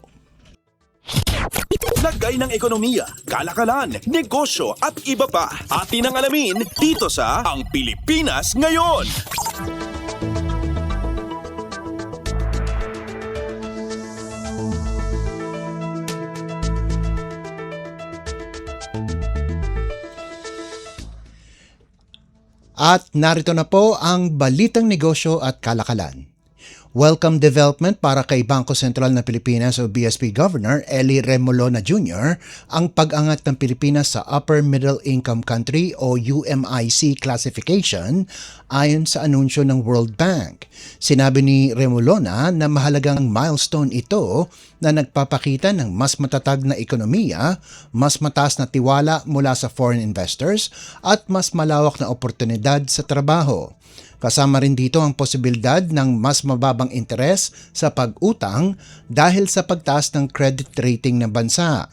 Lagay ng ekonomiya, kalakalan, negosyo at iba pa. Atin ang alamin dito sa Ang Pilipinas Ngayon. At narito na po ang Balitang Negosyo at Kalakalan. Welcome development para kay Bangko Sentral ng Pilipinas o BSP Governor Eli Remolona Jr. ang pag-angat ng Pilipinas sa Upper Middle Income Country o UMIC classification ayon sa anunsyo ng World Bank. Sinabi ni Remolona na mahalagang milestone ito na nagpapakita ng mas matatag na ekonomiya, mas mataas na tiwala mula sa foreign investors at mas malawak na oportunidad sa trabaho. Kasama rin dito ang posibilidad ng mas mababang interes sa pag-utang dahil sa pagtaas ng credit rating ng bansa.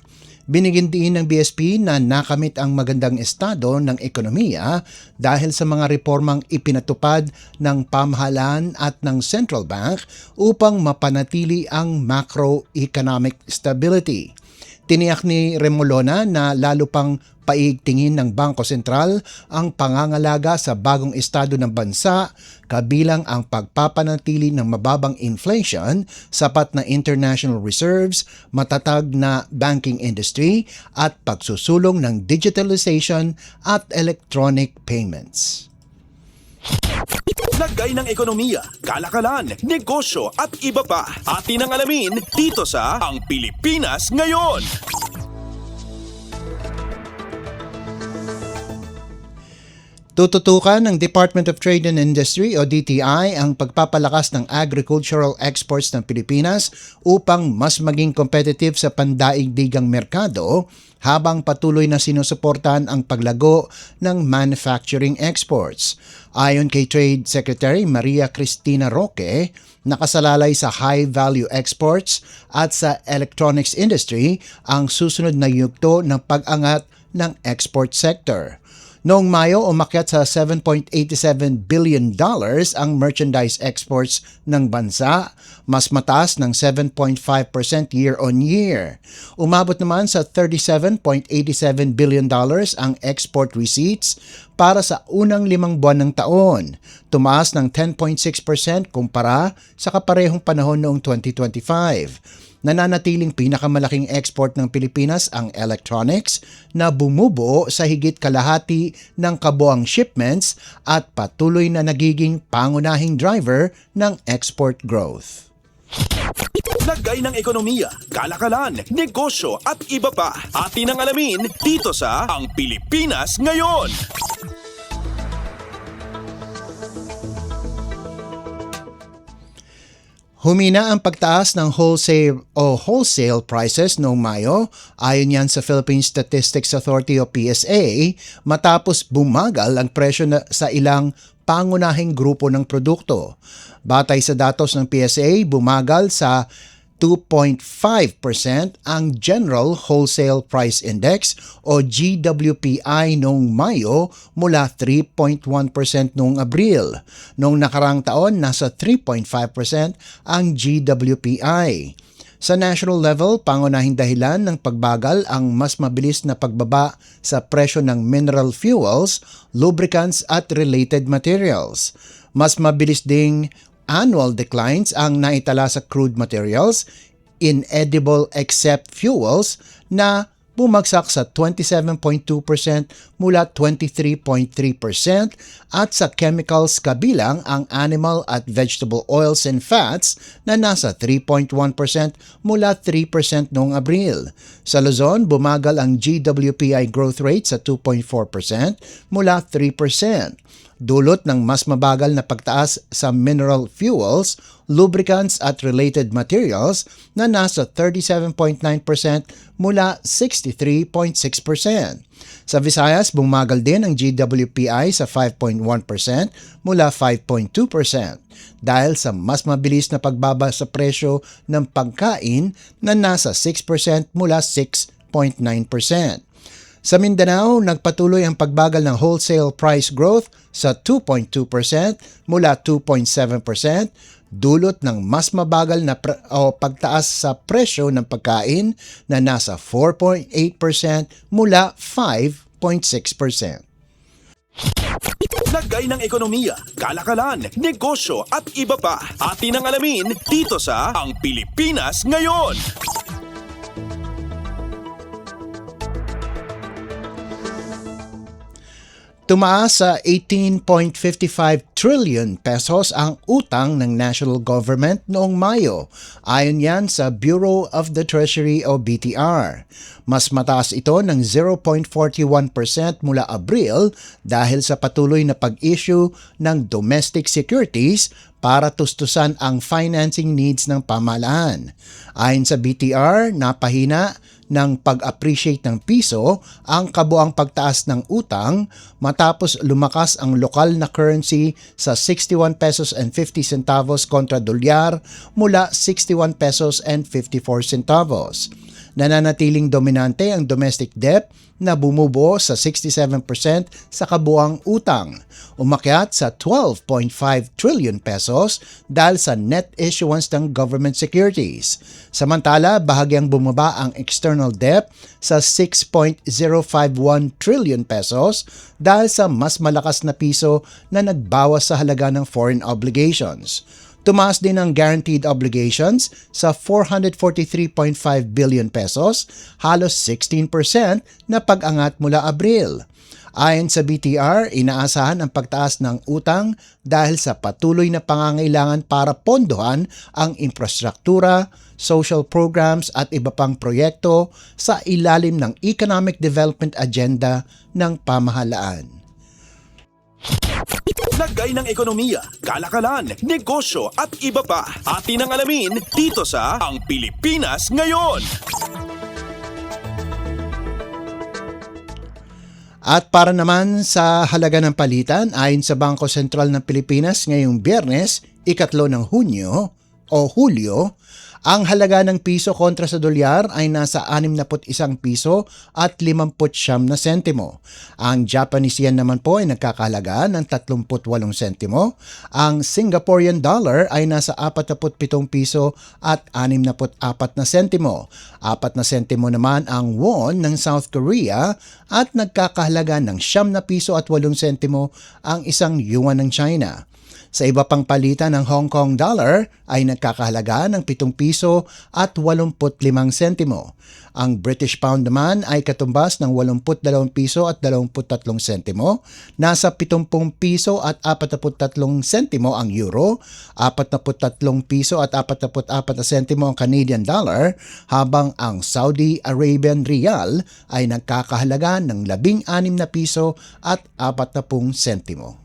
Binigyan din ng BSP na nakamit ang magandang estado ng ekonomiya dahil sa mga reformang ipinatupad ng pamahalaan at ng central bank upang mapanatili ang macroeconomic stability. Tiniyak ni Remolona na lalo pang paigtingin ng Bangko Sentral ang pangangalaga sa bagong estado ng bansa kabilang ang pagpapanatili ng mababang inflation, sapat na international reserves, matatag na banking industry at pagsusulong ng digitalization at electronic payments. Lagay ng ekonomiya, kalakalan, negosyo at iba pa. Atin ang alamin dito sa Ang Pilipinas Ngayon. Tututukan ng Department of Trade and Industry o DTI ang pagpapalakas ng agricultural exports ng Pilipinas upang mas maging competitive sa pandaigdigang merkado habang patuloy na sinusuportahan ang paglago ng manufacturing exports. Ayon kay Trade Secretary Maria Cristina Roque, nakasalalay sa high-value exports at sa electronics industry ang susunod na yugto ng pag-angat ng export sector. Noong Mayo, umakyat sa $7.87 billion ang merchandise exports ng bansa, mas mataas ng 7.5% year-on-year. Umabot naman sa $37.87 billion ang export receipts para sa unang 5 buwan ng taon, tumaas ng 10.6% kumpara sa kaparehong panahon noong 2025. Nananatiling pinakamalaking export ng Pilipinas ang electronics na bumubuo sa higit kalahati ng kabuang shipments at patuloy na nagiging pangunahing driver ng export growth. Lagay ng ekonomiya, kalakalan, negosyo at iba pa. Atin ang alamin dito sa Ang Pilipinas Ngayon. Humina ang pagtaas ng wholesale prices noong Mayo, ayon yan sa Philippine Statistics Authority o PSA, matapos bumagal ang presyo sa ilang pangunahing grupo ng produkto. Batay sa datos ng PSA, bumagal sa 2.5% ang General Wholesale Price Index o GWPI noong Mayo mula 3.1% noong Abril. Noong nakarang taon, nasa 3.5% ang GWPI. Sa national level, pangunahing dahilan ng pagbagal ang mas mabilis na pagbaba sa presyo ng mineral fuels, lubricants at related materials. Mas mabilis ding annual declines ang naitala sa crude materials, inedible except fuels na bumagsak sa 27.2% mula 23.3% at sa chemicals kabilang ang animal at vegetable oils and fats na nasa 3.1% mula 3% noong Abril. Sa Luzon, bumagal ang GWPI growth rate sa 2.4% mula 3%. Dulot ng mas mabagal na pagtaas sa mineral fuels, lubricants at related materials na nasa 37.9% mula 63.6%. Sa Visayas, bumagal din ang GWPI sa 5.1% mula 5.2% dahil sa mas mabilis na pagbaba sa presyo ng pagkain na nasa 6% mula 6.9%. Sa Mindanao, nagpatuloy ang pagbagal ng wholesale price growth sa 2.2% mula 2.7%, dulot ng mas mabagal na pagtaas sa presyo ng pagkain na nasa 4.8% mula 5.6%. Lagay ng ekonomiya, kalakalan, negosyo at iba pa. Atin ang alamin dito sa Ang Pilipinas Ngayon. Tumaas sa 18.55 trillion pesos ang utang ng national government noong Mayo, ayon yan sa Bureau of the Treasury o BTR. Mas mataas ito ng 0.41% mula Abril dahil sa patuloy na pag-issue ng domestic securities para tustusan ang financing needs ng pamahalaan. Ayon sa BTR, napahina ng pag-appreciate ng piso ang kabuang pagtaas ng utang matapos lumakas ang lokal na currency sa 61 pesos and 50 centavos kontra dolyar mula 61 pesos and 54 centavos. Nananatiling dominante ang domestic debt na bumubuo sa 67% sa kabuang utang, umakyat sa 12.5 trillion pesos dahil sa net issuance ng government securities. Samantala, bahagyang bumaba ang external debt sa 6.051 trillion pesos dahil sa mas malakas na piso na nagbawas sa halaga ng foreign obligations. Tumaas din ang guaranteed obligations sa 443.5 billion pesos, halos 16% na pag-angat mula Abril. Ayon sa BTR, inaasahan ang pagtaas ng utang dahil sa patuloy na pangangailangan para pondohan ang infrastruktura, social programs at iba pang proyekto sa ilalim ng Economic Development Agenda ng pamahalaan. Lagay ng ekonomiya, kalakalan, negosyo at iba pa. Atin ang alamin dito sa Ang Pilipinas Ngayon. At para naman sa halaga ng palitan, ayon sa Bangko Sentral ng Pilipinas ngayong Biyernes, 3 ng Hulyo, ang halaga ng piso kontra sa dolyar ay nasa 61 piso at 59 na sentimo. Ang Japanese yen naman po ay nagkakahalaga ng 38 sentimo. Ang Singaporean dollar ay nasa 47 piso at 64 na sentimo. 4 na sentimo naman ang won ng South Korea at nagkakahalaga ng 9 piso at 8 sentimo ang isang yuan ng China. Sa iba pang palitan ng Hong Kong dollar ay nagkakahalaga ng 7 piso at 85 sentimo. Ang British pound naman ay katumbas ng 82 piso at 23 sentimo. Nasa 70 piso at 43 sentimo ang euro, 43 piso at 44 sentimo ang Canadian dollar, habang ang Saudi Arabian Riyal ay nagkakahalaga ng 16 na piso at 40 sentimo.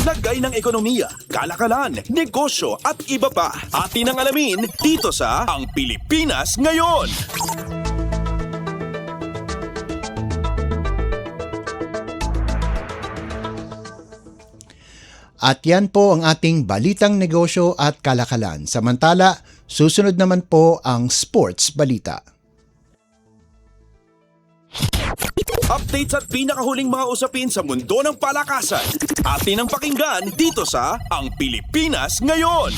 Lagay ng ekonomiya, kalakalan, negosyo at iba pa. Atin ang alamin dito sa Ang Pilipinas Ngayon. At yan po ang ating balitang negosyo at kalakalan. Samantala, susunod naman po ang sports balita. Updates at pinakahuling mga usapin sa mundo ng palakasan. Atin ang pakinggan dito sa Ang Pilipinas Ngayon.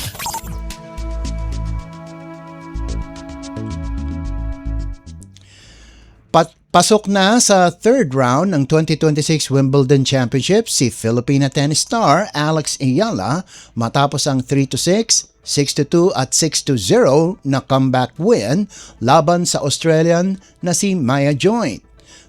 Pasok na sa third round ng 2026 Wimbledon Championship si Filipina tennis star Alex Ayala matapos ang 3-6, 6-2 at 6-0 na comeback win laban sa Australian na si Maya Joint.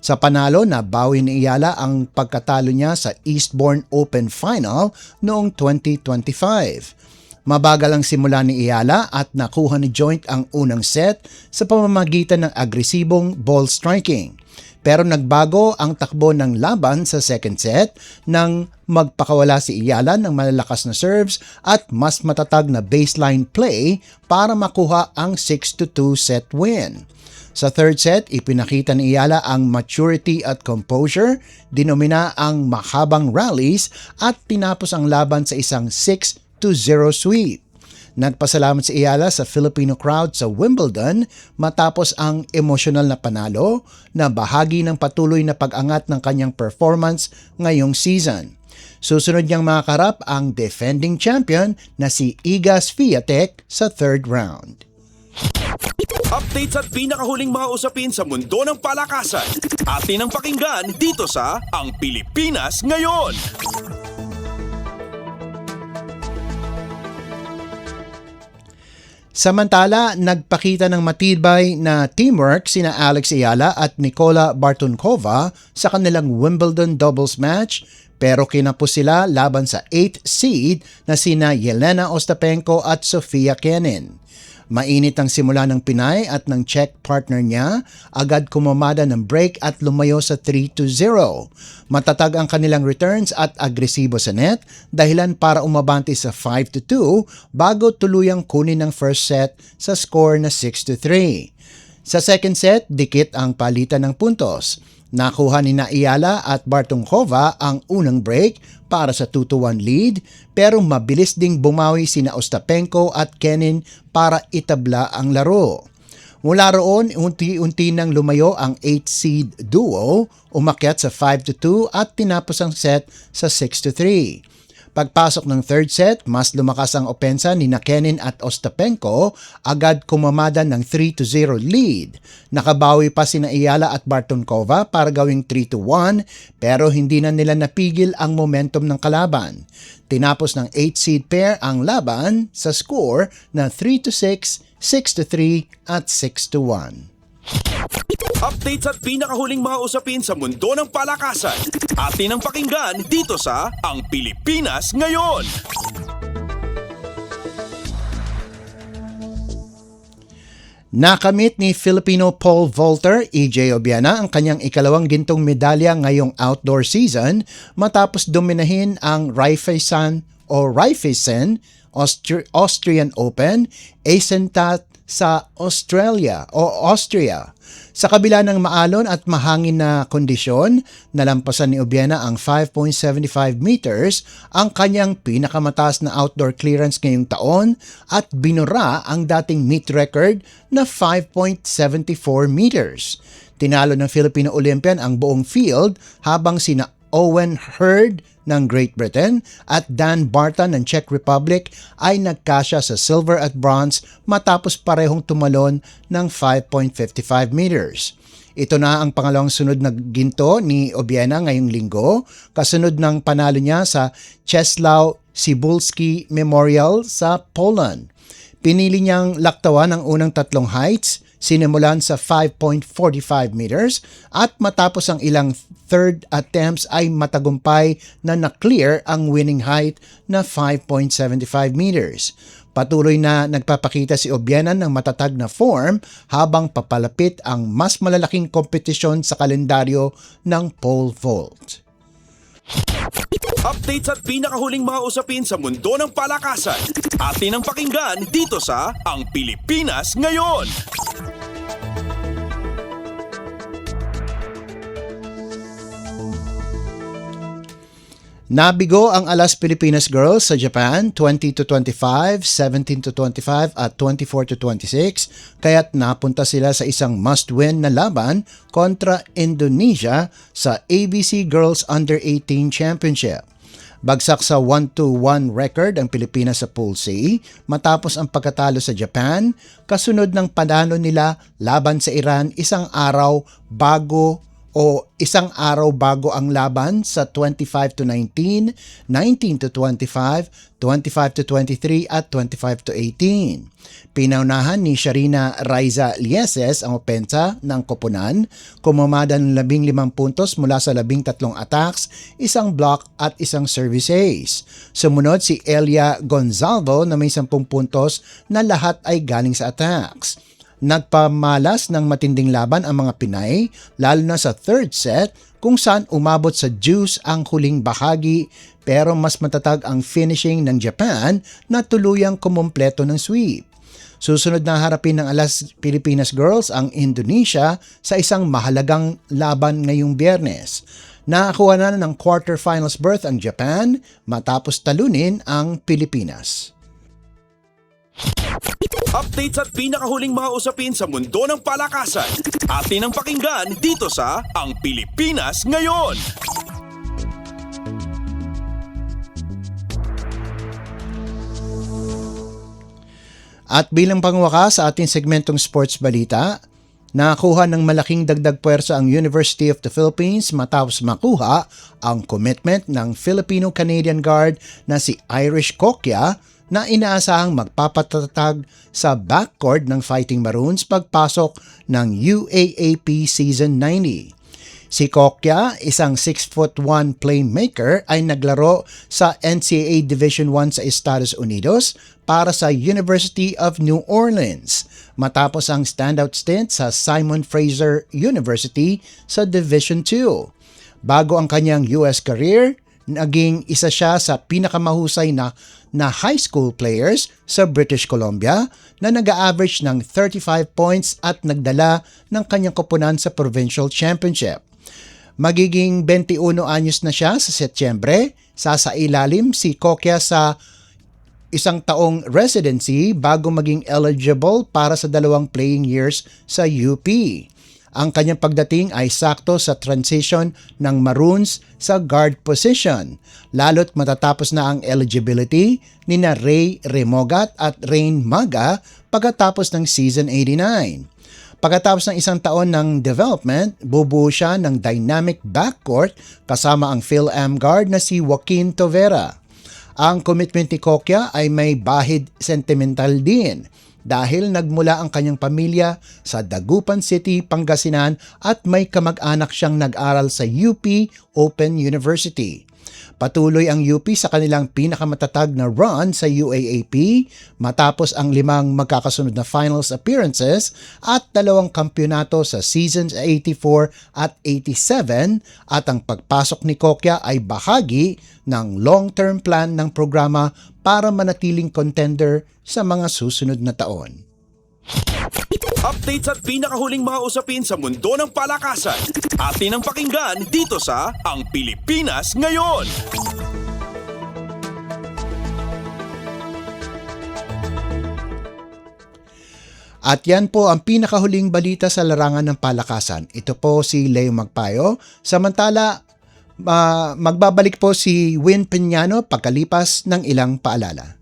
Sa panalo, nabawi ni Ayala ang pagkatalo niya sa Eastbourne Open Final noong 2025. Mabagal ang simula ni Ayala at nakuha ni Joint ang unang set sa pamamagitan ng agresibong ball striking. Pero nagbago ang takbo ng laban sa second set nang magpakawala si Ayala ng malalakas na serves at mas matatag na baseline play para makuha ang 6-2 set win. Sa third set, ipinakita ni Ayala ang maturity at composure, dinomina ang mahabang rallies at tinapos ang laban sa isang 6-0 sweep. Nagpasalamat si Ayala sa Filipino crowd sa Wimbledon matapos ang emosyonal na panalo na bahagi ng patuloy na pag-angat ng kanyang performance ngayong season. Susunod niyang makakarap ang defending champion na si Iga Swiatek sa third round. Updates at pinakahuling mga usapin sa mundo ng palakasan. Atin ang pakinggan dito sa Ang Pilipinas Ngayon. Samantala, nagpakita ng matibay na teamwork sina Alex Ayala at Nicola Bartunkova sa kanilang Wimbledon doubles match, pero kinapos sila laban sa 8th seed na sina Yelena Ostapenko at Sofia Kenin. Mainit ang simula ng Pinay at ng Czech partner niya, agad kumamada ng break at lumayo sa 3-0. Matatag ang kanilang returns at agresibo sa net, dahilan para umabante sa 5-2 bago tuluyang kunin ang first set sa score na 6-3. Sa second set, dikit ang palitan ng puntos. Nakuha ni Ayala at Bartunkova ang unang break para sa 2-1 lead, pero mabilis ding bumawi sina Ostapenko at Kenin para itabla ang laro. Mula roon, unti-unti nang lumayo ang 8-seed duo, umakyat sa 5-2 at tinapos ang set sa 6-3. Pagpasok ng third set, mas lumakas ang opensa ni Kenin at Ostapenko, agad kumamada ng 3-0 lead. Nakabawi pa sina Ayala at Bartunkova para gawing 3-1 pero hindi na nila napigil ang momentum ng kalaban. Tinapos ng 8-seed pair ang laban sa score na 3-6, 6-3 at 6-1. Updates at pinakahuling mga usapin sa mundo ng palakasan. Atin ang pakinggan dito sa Ang Pilipinas Ngayon. Nakamit ni Filipino pole vaulter EJ Obiana ang kanyang ikalawang gintong medalya ngayong outdoor season matapos dominahin ang Raiffeisen Austrian Open Eisenstadt sa Austria. Sa kabila ng maalon at mahangin na kondisyon, nalampasan ni Obiana ang 5.75 meters, ang kanyang pinakamataas na outdoor clearance ngayong taon at binura ang dating meet record na 5.74 meters. Tinalo ng Filipino Olympian ang buong field habang sina Owen Hurd ng Great Britain at Dan Barta ng Czech Republic ay nagkasya sa silver at bronze matapos parehong tumalon ng 5.55 meters. Ito na ang pangalawang sunod na ginto ni Obiana ngayong linggo, kasunod ng panalo niya sa Czesław Cybulski Memorial sa Poland. Pinili niyang laktawan ang unang tatlong heights, sinimulan sa 5.45 meters at matapos ang ilang third attempts ay matagumpay na na-clear ang winning height na 5.75 meters. Patuloy na nagpapakita si Obiana ng matatag na form habang papalapit ang mas malalaking kompetisyon sa kalendaryo ng pole vault. Updates at pinakahuling mga usapin sa mundo ng palakasan. Atin ang pakinggan dito sa Ang Pilipinas Ngayon. Nabigo ang Alas Pilipinas Girls sa Japan 20-25, 17-25 at 24-26 kaya't napunta sila sa isang must-win na laban kontra Indonesia sa ABC Girls Under-18 Championship. Bagsak sa 1-1 record ang Pilipinas sa Pool C matapos ang pagkatalo sa Japan, kasunod ng panalo nila laban sa Iran isang araw bago ang laban sa 25-19, 19-25, 25-23 at 25-18. Pinaunahan ni Sharina Raiza Lieses ang opensa ng koponan, kumamada ng 15 puntos mula sa 13 attacks, isang block at isang service ace. Sumunod si Elia Gonzalvo na may 10 puntos na lahat ay galing sa attacks. Nagpamalas ng matinding laban ang mga Pinay, lalo na sa third set kung saan umabot sa juice ang huling bahagi pero mas matatag ang finishing ng Japan na tuluyang kumumpleto ng sweep. Susunod na harapin ng Alas Pilipinas Girls ang Indonesia sa isang mahalagang laban ngayong Biyernes. Nakakuha na ng quarterfinals berth ang Japan matapos talunin ang Pilipinas. Updates at pinakahuling mga usapin sa mundo ng palakasan. Atin ang pakinggan dito sa Ang Pilipinas Ngayon. At bilang pangwakas sa ating segmentong sports balita, nakakuha ng malaking dagdag puwersa ang University of the Philippines matapos makuha ang commitment ng Filipino-Canadian guard na si Irish Kokya na inaasahang magpapatatag sa backcourt ng Fighting Maroons pagpasok ng UAAP Season 90. Si Kokya, isang 6'1" playmaker, ay naglaro sa NCAA Division I sa Estados Unidos para sa University of New Orleans matapos ang standout stint sa Simon Fraser University sa Division II. Bago ang kanyang US career, naging isa siya sa pinakamahusay na high school players sa British Columbia na nag-average ng 35 points at nagdala ng kanyang koponan sa provincial championship. Magiging 21 anyos na siya sa Setyembre. Sasailalim si Coquia sa 1 taong residency bago maging eligible para sa 2 playing years sa UP. Ang kanyang pagdating ay sakto sa transition ng Maroons sa guard position, lalo't matatapos na ang eligibility ni na Ray Remogat at Rain Maga pagkatapos ng season 89. Pagkatapos ng 1 taon ng development, bubuo siya ng dynamic backcourt kasama ang Phil-Am guard na si Joaquin Tovera. Ang commitment ni Coquia ay may bahid sentimental din dahil nagmula ang kanyang pamilya sa Dagupan City, Pangasinan at may kamag-anak siyang nag-aral sa UP Open University. Patuloy ang UP sa kanilang pinakamatatag na run sa UAAP matapos ang 5 magkakasunod na finals appearances at 2 kampyonato sa seasons 84 at 87 at ang pagpasok ni Coquia ay bahagi ng long-term plan ng programa para manatiling contender sa mga susunod na taon. Updates at pinakahuling mga usapin sa mundo ng palakasan. Atin ang pakinggan dito sa Ang Pilipinas Ngayon. At yan po ang pinakahuling balita sa larangan ng palakasan. Ito po si Leo Magpayo. Samantala, magbabalik po si Win Piñano pagkalipas ng ilang paalala.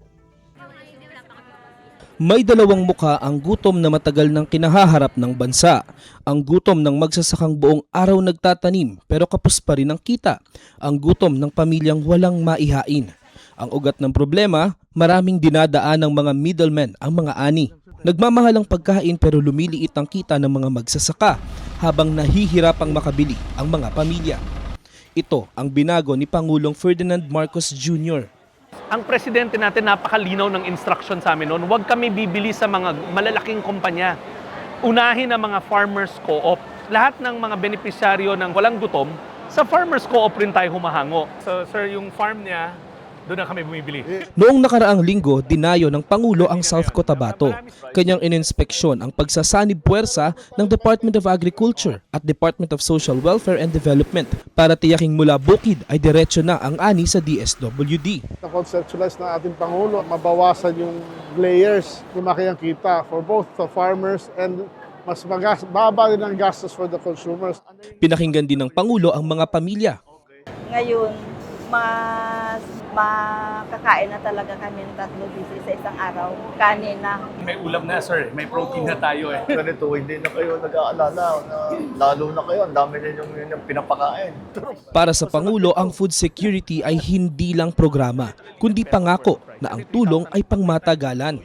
May dalawang mukha ang gutom na matagal nang kinahaharap ng bansa. Ang gutom ng magsasakang buong araw nagtatanim pero kapos pa rin ang kita. Ang gutom ng pamilyang walang maihain. Ang ugat ng problema, maraming dinadaan ng mga middlemen ang mga ani. Nagmamahal ang pagkain pero lumiliit ang kita ng mga magsasaka habang nahihirapang makabili ang mga pamilya. Ito ang binago ni Pangulong Ferdinand Marcos Jr. Ang presidente natin napakalinaw ng instruction sa amin noon, huwag kami bibili sa mga malalaking kumpanya. Unahin ang mga farmers co-op. Lahat ng mga benepisyaryo ng walang gutom, sa farmers co-op rin tayo humahango. So sir, yung farm niya, doon na kami bumibili. Noong nakaraang linggo, dinayo ng Pangulo ang South Cotabato. Kanyang ininspeksyon ang pagsasanib puwersa ng Department of Agriculture at Department of Social Welfare and Development para tiyaking mula bukid ay diretso na ang ani sa DSWD. Na-conceptualize ng ating Pangulo, mabawasan yung layers, lumaki ang kita for both the farmers and mas baba din ang gastos for the consumers. Pinakinggan din ng Pangulo ang mga pamilya. Ngayon, mas makakain na talaga kami ng 3 beses sa isang araw. Kanin na. May ulam na sir, may protein na tayo eh. Ganito, hindi na kayo nag-aalala na lalo na kayo, ang dami ninyong pinapakain. Para sa Pangulo, ang food security ay hindi lang programa, kundi pangako na ang tulong ay pangmatagalan.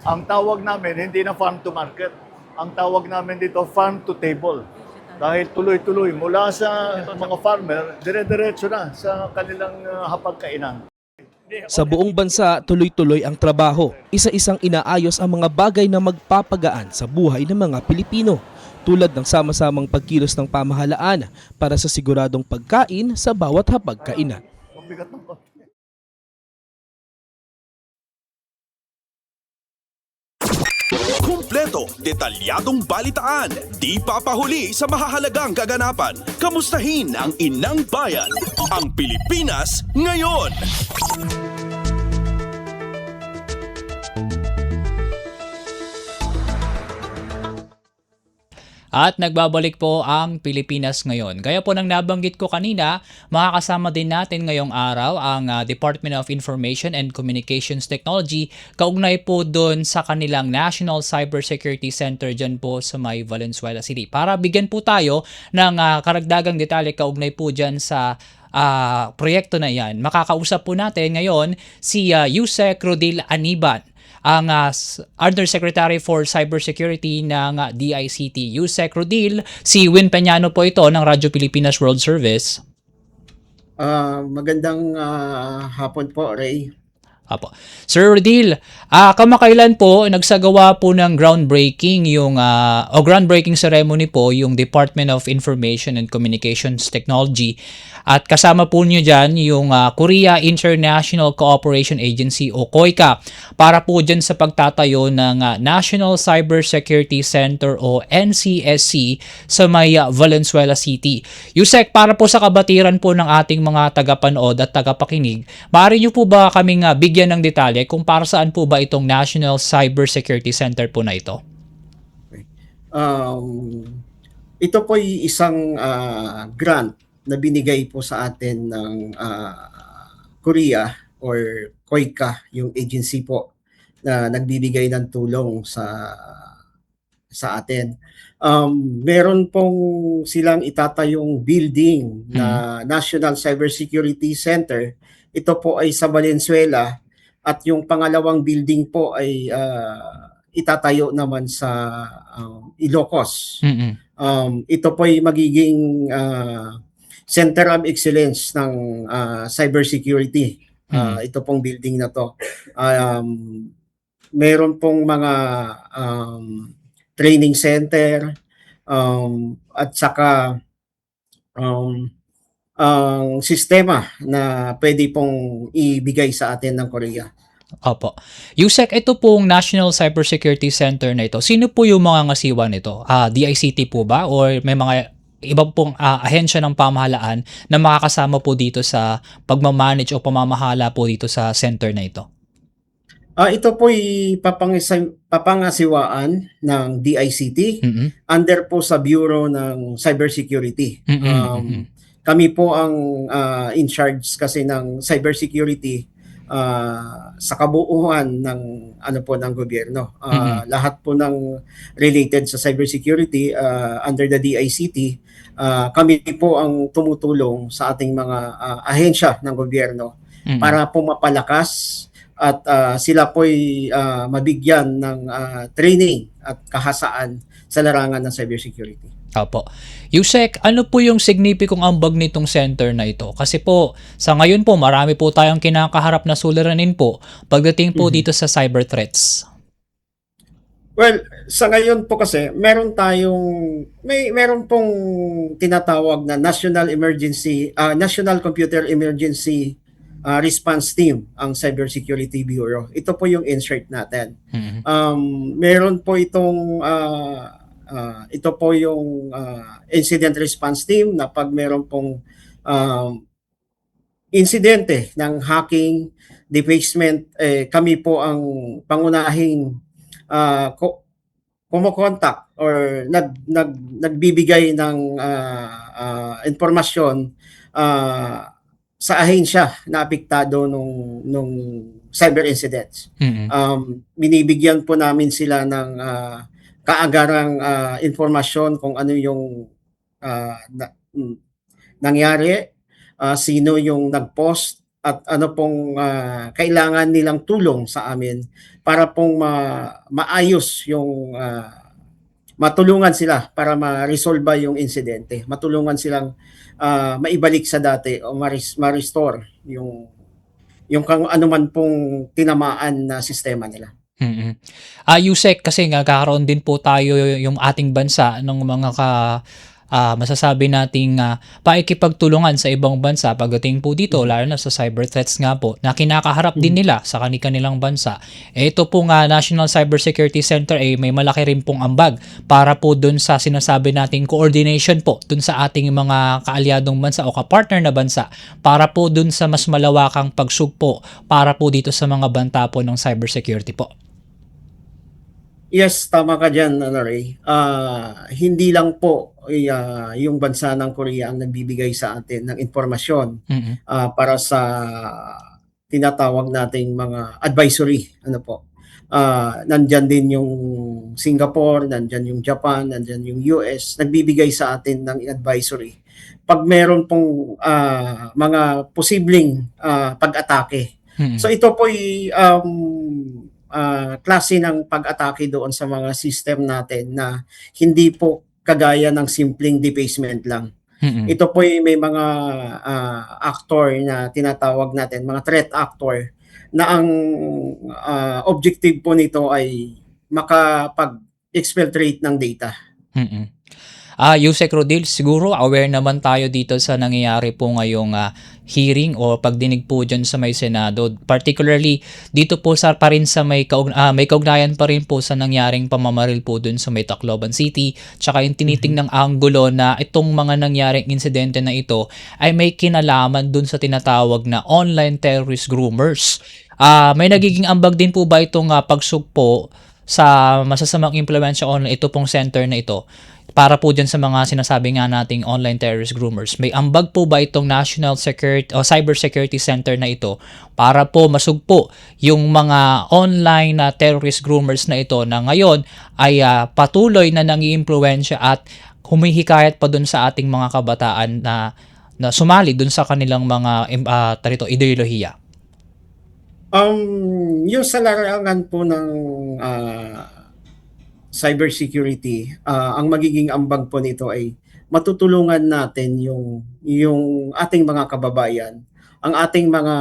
Ang tawag namin, hindi na farm to market. Ang tawag namin dito, farm to table. Dahil tuloy-tuloy mula sa mga farmer, dire-diretso na sa kanilang hapagkainan. Sa buong bansa, tuloy-tuloy ang trabaho. Isa-isang inaayos ang mga bagay na magpapagaan sa buhay ng mga Pilipino, tulad ng sama-samang pagkilos ng pamahalaan para sa siguradong pagkain sa bawat hapagkainan. Kumpleto, detalyadong balitaan, di papahuli sa mahahalagang kaganapan. Kamustahin ang inang bayan, ang Pilipinas Ngayon. At nagbabalik po ang Pilipinas Ngayon. Gaya po ng nabanggit ko kanina, makakasama din natin ngayong araw ang Department of Information and Communications Technology kaugnay po doon sa kanilang National Cybersecurity Center dyan po sa may Valenzuela City. Para bigyan po tayo ng karagdagang detalye kaugnay po dyan sa proyekto na yan. Makakausap po natin ngayon si Yusek Rodil Aniban, ang Undersecretary for Cybersecurity ng DICT. Yusek Rodil, si Win Piñano po ito ng Radyo Pilipinas World Service. Magandang hapon po, Ray. Apo. Sir Rodil, kamakailan po nagsagawa po ng groundbreaking groundbreaking ceremony po yung Department of Information and Communications Technology at kasama po niyo dyan yung Korea International Cooperation Agency o KOICA para po dyan sa pagtatayo ng National Cybersecurity Center o NCSC sa may Valenzuela City. Yusek, para po sa kabatiran po ng ating mga tagapanood at tagapakinig, maaari niyo po ba kaming bigyan ng detalye kung para saan po ba itong National Cybersecurity Center po na ito? Ito po ay isang grant na binigay po sa atin ng Korea or KOICA, yung agency po na nagbibigay ng tulong sa atin. Meron pong silang itatayong building na National Cybersecurity Center. Ito po ay sa Valenzuela at yung pangalawang building po ay itatayo naman sa Ilocos. Ito po ay magiging Center of Excellence ng cybersecurity. Ito pong building na to. Meron pong mga training center at saka ang sistema na pwede pong ibigay sa atin ng Korea. Opo. Yusek, ito pong National Cybersecurity Center na ito, sino po yung mga ngasiwa nito? DICT po ba? Or may mga ibang pong ahensya ng pamahalaan na makakasama po dito sa pagmamanage o pamamahala po dito sa center na ito? Ito po'y papangasiwaan ng DICT under po sa Bureau ng Cybersecurity. Kami po ang in charge kasi ng cybersecurity sa kabuuan ng ng gobyerno. Lahat po ng related sa cybersecurity under the DICT, kami po ang tumutulong sa ating mga ahensya ng gobyerno para po mapalakas at sila po'y mabigyan ng training at kahasaan sa larangan ng cybersecurity. Opo. Yusek, ano po yung signifikong ambag nitong center na ito? Kasi po, sa ngayon po, marami po tayong kinakaharap na suliranin po pagdating po dito sa cyber threats. Well, sa ngayon po kasi, meron pong tinatawag na National Computer Emergency Response Team, ang Cybersecurity Bureau. Ito po yung insert natin. Meron po itong ito po yung incident response team na pag meron pong insidente ng hacking, defacement, kami po ang pangunahing kumokontak or nagbibigay ng impormasyon sa ahensya na apektado nung cyber incidents. Binibigyan po namin sila ng kaagarang informasyon kung ano yung nangyari, sino yung nag-post at ano pong kailangan nilang tulong sa amin para pong maayos yung matulungan sila para ma-resolve yung insidente, matulungan silang maibalik sa dati o ma-restore yung kung ano man pong tinamaan na sistema nila. Yusek, kasi nagkakaroon din po tayo yung ating bansa ng mga masasabi nating paikipagtulungan sa ibang bansa pagdating po dito, lalo na sa cyber threats nga po na kinakaharap din nila sa kanilang bansa. Ito pong National Cybersecurity Center may malaki rin pong ambag para po dun sa sinasabi nating coordination po dun sa ating mga kaalyadong bansa o kapartner na bansa para po dun sa mas malawakang pagsugpo para po dito sa mga banta po ng cybersecurity po. Yes, tama ka dyan, Ray. Hindi lang po yung bansa ng Korea ang nagbibigay sa atin ng impormasyon para sa tinatawag nating mga advisory. Nandyan din yung Singapore, nandyan yung Japan, nandyan yung US, nagbibigay sa atin ng advisory. Pag meron pong mga posibleng pag-atake. So ito po ay klase ng pag-atake doon sa mga system natin na hindi po kagaya ng simpleng defacement lang. Ito po ay may mga actor na tinatawag natin, mga threat actor na ang objective po nito ay makapag-exfiltrate ng data. Mm. Yusek Rodil, siguro aware naman tayo dito sa nangyayari po ngayong hearing o pagdinig po dyan sa may Senado. Particularly, dito po pa rin sa may kaugnayan pa rin po sa nangyaring pamamaril po dun sa may Tacloban City. Tsaka yung tinitingnang anggulo na itong mga nangyaring insidente na ito ay may kinalaman dun sa tinatawag na online terrorist groomers. May nagiging ambag din po ba itong pagsugpo sa masasamang impluwensya online ito pong center na ito? Para po dyan sa mga sinasabi nga nating online terrorist groomers, may ambag po ba itong National Security o Cyber Security Center na ito para po masugpo yung mga online terrorist groomers na ito na ngayon ay patuloy na nangiimpluwensya at humihikayat pa dun sa ating mga kabataan na sumali dun sa kanilang mga ideolohiya? Yung sa larangan po ng cybersecurity, ang magiging ambag po nito ay matutulungan natin yung ating mga kababayan, ang ating mga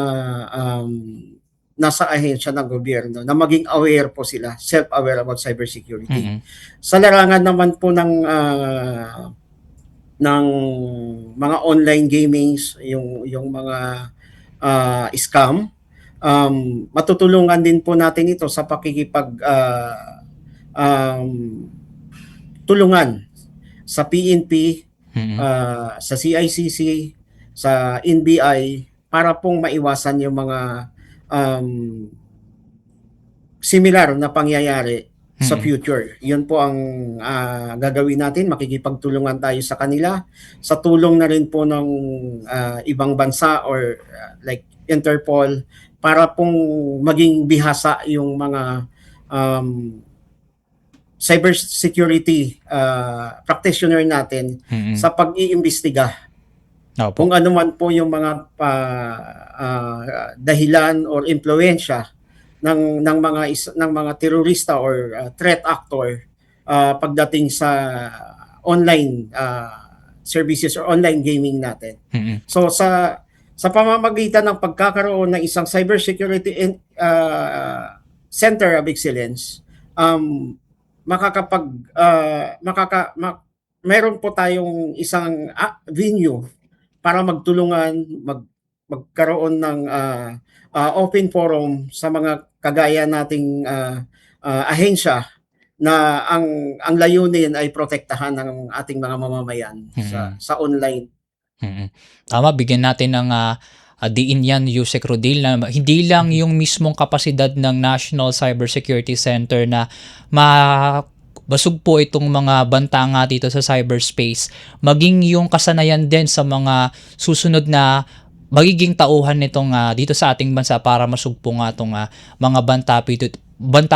nasa ahensya ng gobyerno na maging aware po sila, self-aware about cybersecurity. Sa larangan naman po ng mga online gamings, yung mga scam, matutulungan din po natin ito sa pakikipag tulungan sa PNP, sa CICC, sa NBI para pong maiwasan yung mga similar na pangyayari sa future. Yun po ang gagawin natin, makikipagtulungan tayo sa kanila sa tulong na rin po ng ibang bansa or like Interpol para pong maging bihasa yung mga cybersecurity practitioner natin sa pag-iimbestiga. Kung ano man po yung mga dahilan or impluwensya ng mga terorista or threat actor pagdating sa online services or online gaming natin. So sa pamamagitan ng pagkakaroon ng isang cybersecurity center of excellence, meron po tayong isang venue para magtulungan, magkaroon ng open forum sa mga kagaya nating ahensya na ang layunin ay protektahan ng ating mga mamamayan sa online. Tama, bigyan natin ng diin yan, Yusek Rodil, na hindi lang yung mismong kapasidad ng National Cybersecurity Center na basog po itong mga banta nga dito sa cyberspace, maging yung kasanayan din sa mga susunod na magiging tauhan nitong dito sa ating bansa para masugpo nga itong mga banta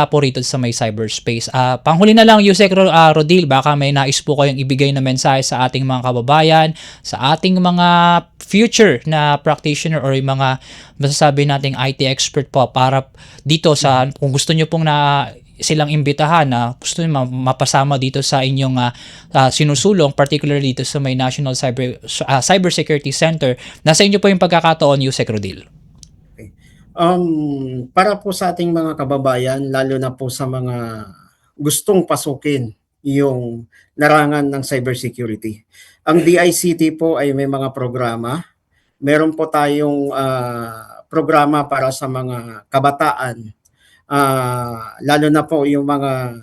po rito sa may cyberspace. Panghuli na lang, Yusek Rodil, baka may nais po kayong ibigay na mensahe sa ating mga kababayan, sa ating mga future na practitioner or yung mga masasabi nating IT expert po para dito sa kung gusto nyo pong silang imbitahan na gusto nyo mapasama dito sa inyong sinusulong, particularly dito sa may National Cybersecurity Center. Nasa inyo po yung pagkakataon, Yusek Rodil. Para po sa ating mga kababayan, lalo na po sa mga gustong pasukin yung larangan ng cybersecurity. Ang DICT po ay may mga programa. Meron po tayong programa para sa mga kabataan, lalo na po yung mga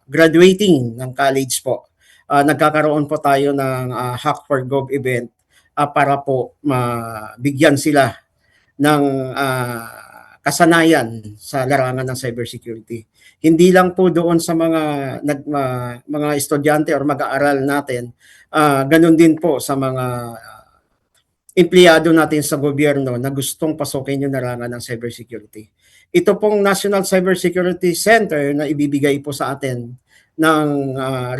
graduating ng college po. Nagkakaroon po tayo ng Hack for Gov event para po mabigyan sila ng kasanayan sa larangan ng cybersecurity. Hindi lang po doon sa mga estudyante or mag-aaral natin, ganun din po sa mga empleyado natin sa gobyerno na gustong pasukin yung larangan ng cybersecurity. Ito pong National Cybersecurity Center na ibibigay po sa atin ng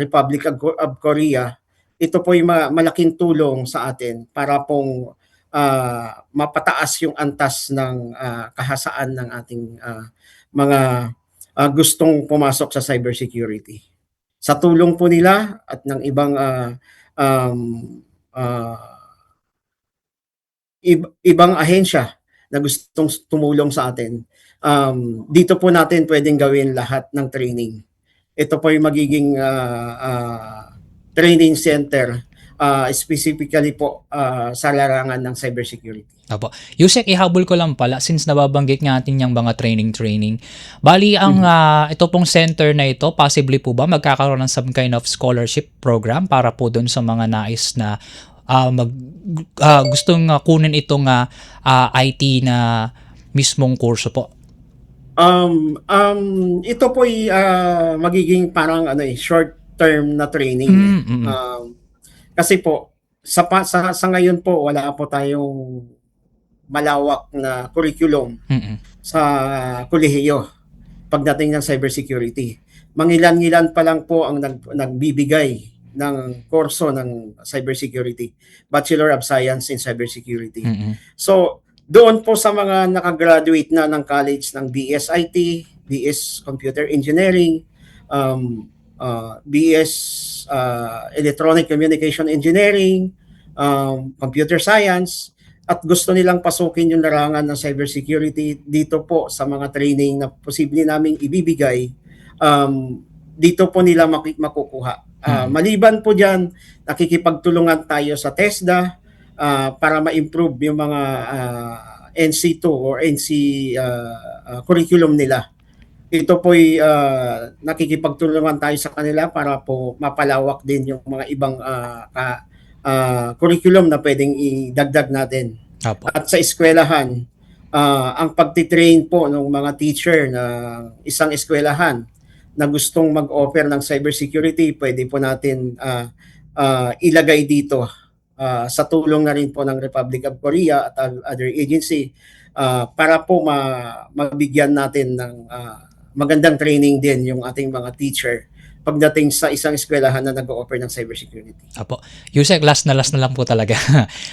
Republic of Korea, ito po yung malaking tulong sa atin para pong mapataas yung antas ng kahasaan ng ating mga gustong pumasok sa cybersecurity. Sa tulong po nila at ng ibang ibang ahensya na gustong tumulong sa atin, dito po natin pwedeng gawin lahat ng training. Ito po yung magiging training center specifically po sa larangan ng cybersecurity. Apo. Yusek, ihabol ko lang pala since nababanggit nga atin yung mga training. Bali, ang ito pong center na ito, possibly po ba magkakaroon ng some kind of scholarship program para po doon sa mga nais na gustong kunin itong IT na mismong kurso po? Ito po ay magiging parang short term na training. Kasi po sa ngayon po wala po tayong malawak na curriculum sa kolehiyo pagdating ng cybersecurity. Mangilan-ngilan pa lang po ang nagbibigay ng kurso ng cybersecurity, Bachelor of Science in Cybersecurity. So, doon po sa mga nakagraduate na ng college ng BS-IT, BS Computer Engineering, BS Electronic Communication Engineering, Computer Science, at gusto nilang pasukin yung larangan ng cybersecurity, dito po sa mga training na posible naming ibibigay, dito po nila makukuha. Maliban po dyan, nakikipagtulungan tayo sa TESDA para ma-improve yung mga NC2 or NC curriculum nila. Ito po'y nakikipagtulungan tayo sa kanila para po mapalawak din yung mga ibang curriculum na pwedeng idagdag natin. Apo. At sa eskwelahan, ang pagtitrain po ng mga teacher na isang eskwelahan na gustong mag-offer ng cybersecurity, pwede po natin ilagay dito sa tulong na rin po ng Republic of Korea at other agency para po mabigyan natin ng magandang training din yung ating mga teacher pagdating sa isang eskwelahan na nag-o-offer ng cybersecurity. Apo. Yusek, last na lang po talaga.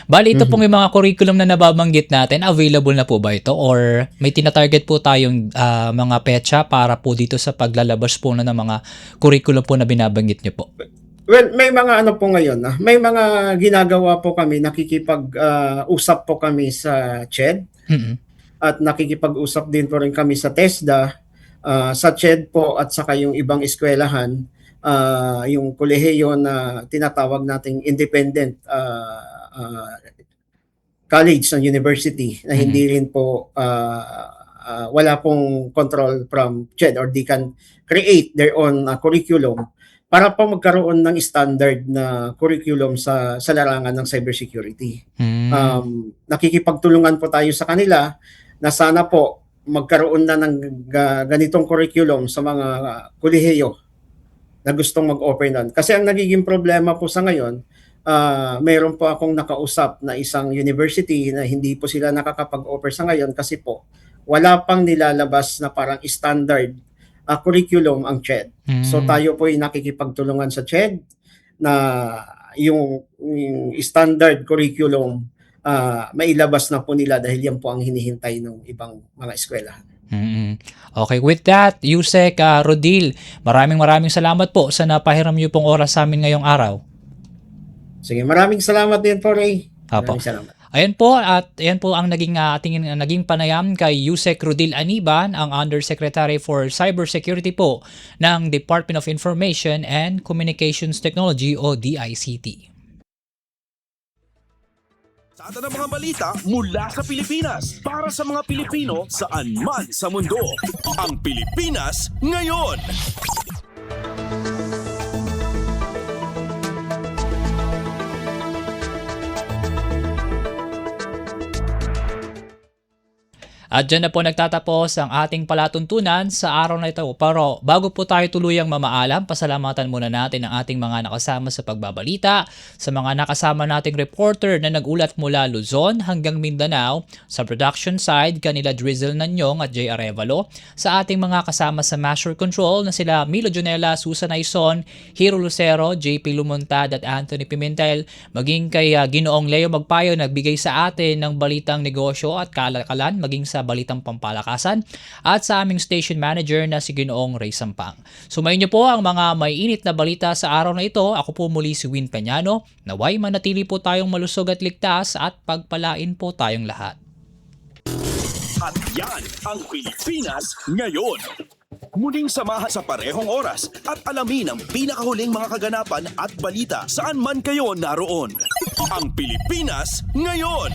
Bali, ito pong yung mga curriculum na nababanggit natin, available na po ba ito? Or may tinatarget po tayong mga petsa para po dito sa paglalabas po na ng mga curriculum po na binabanggit niyo po? Well, may mga po ngayon. May mga ginagawa po kami, nakikipag-usap po kami sa CHED at nakikipag-usap din po rin kami sa TESDA. Sa CHED po at saka yung ibang eskwelahan, yung kolehiyo na tinatawag nating independent college ng university na hindi rin po wala pong control from CHED, or they can create their own curriculum para po magkaroon ng standard na curriculum sa larangan ng cybersecurity. Nakikipagtulungan po tayo sa kanila na sana po magkaroon na ng ganitong curriculum sa mga kolehiyo na gustong mag-offer nun. Kasi ang nagiging problema po sa ngayon, mayroon po akong nakausap na isang university na hindi po sila nakakapag-offer sa ngayon kasi po wala pang nilalabas na parang standard curriculum ang CHED. So tayo po ay nakikipagtulungan sa CHED na yung standard curriculum mailabas na po nila dahil yan po ang hinihintay ng ibang mga eskwelahan. Okay, with that, Yusek Rodil, maraming salamat po sa napahiram niyo pong oras sa amin ngayong araw. Sige, maraming salamat din po, Ray. Apo. Maraming salamat. Ayan po, at ayan po ang naging panayam kay Yusek Rodil Aniban, ang Undersecretary for Cybersecurity po ng Department of Information and Communications Technology o DICT. Sa ng mga balita mula sa Pilipinas para sa mga Pilipino saan man sa mundo. Ang Pilipinas Ngayon. At dyan na po nagtatapos ang ating palatuntunan sa araw na ito. Pero bago po tayo tuluyang mamaalam, pasalamatan muna natin ang ating mga nakasama sa pagbabalita, sa mga nakasama nating reporter na nagulat mula Luzon hanggang Mindanao, sa production side, kanila Drizzle Nanyong at Jay Arevalo, sa ating mga kasama sa Master Control na sila Milo Jonella, Susan Aison, Hiro Lucero, JP Lumuntad at Anthony Pimentel, maging kay Ginoong Leo Magpayo nagbigay sa atin ng balitang negosyo at kalakalan, maging sa balitang pampalakasan, at sa aming station manager na si Ginoong Ray Sampang. Sumayin niyo po ang mga may init na balita sa araw na ito. Ako po muli si Win Peñano. Naway manatili po tayong malusog at ligtas at pagpalain po tayong lahat. At yan ang Pilipinas Ngayon. Muling samahan sa parehong oras at alamin ang pinakahuling mga kaganapan at balita saan man kayo naroon. Ang Pilipinas Ngayon.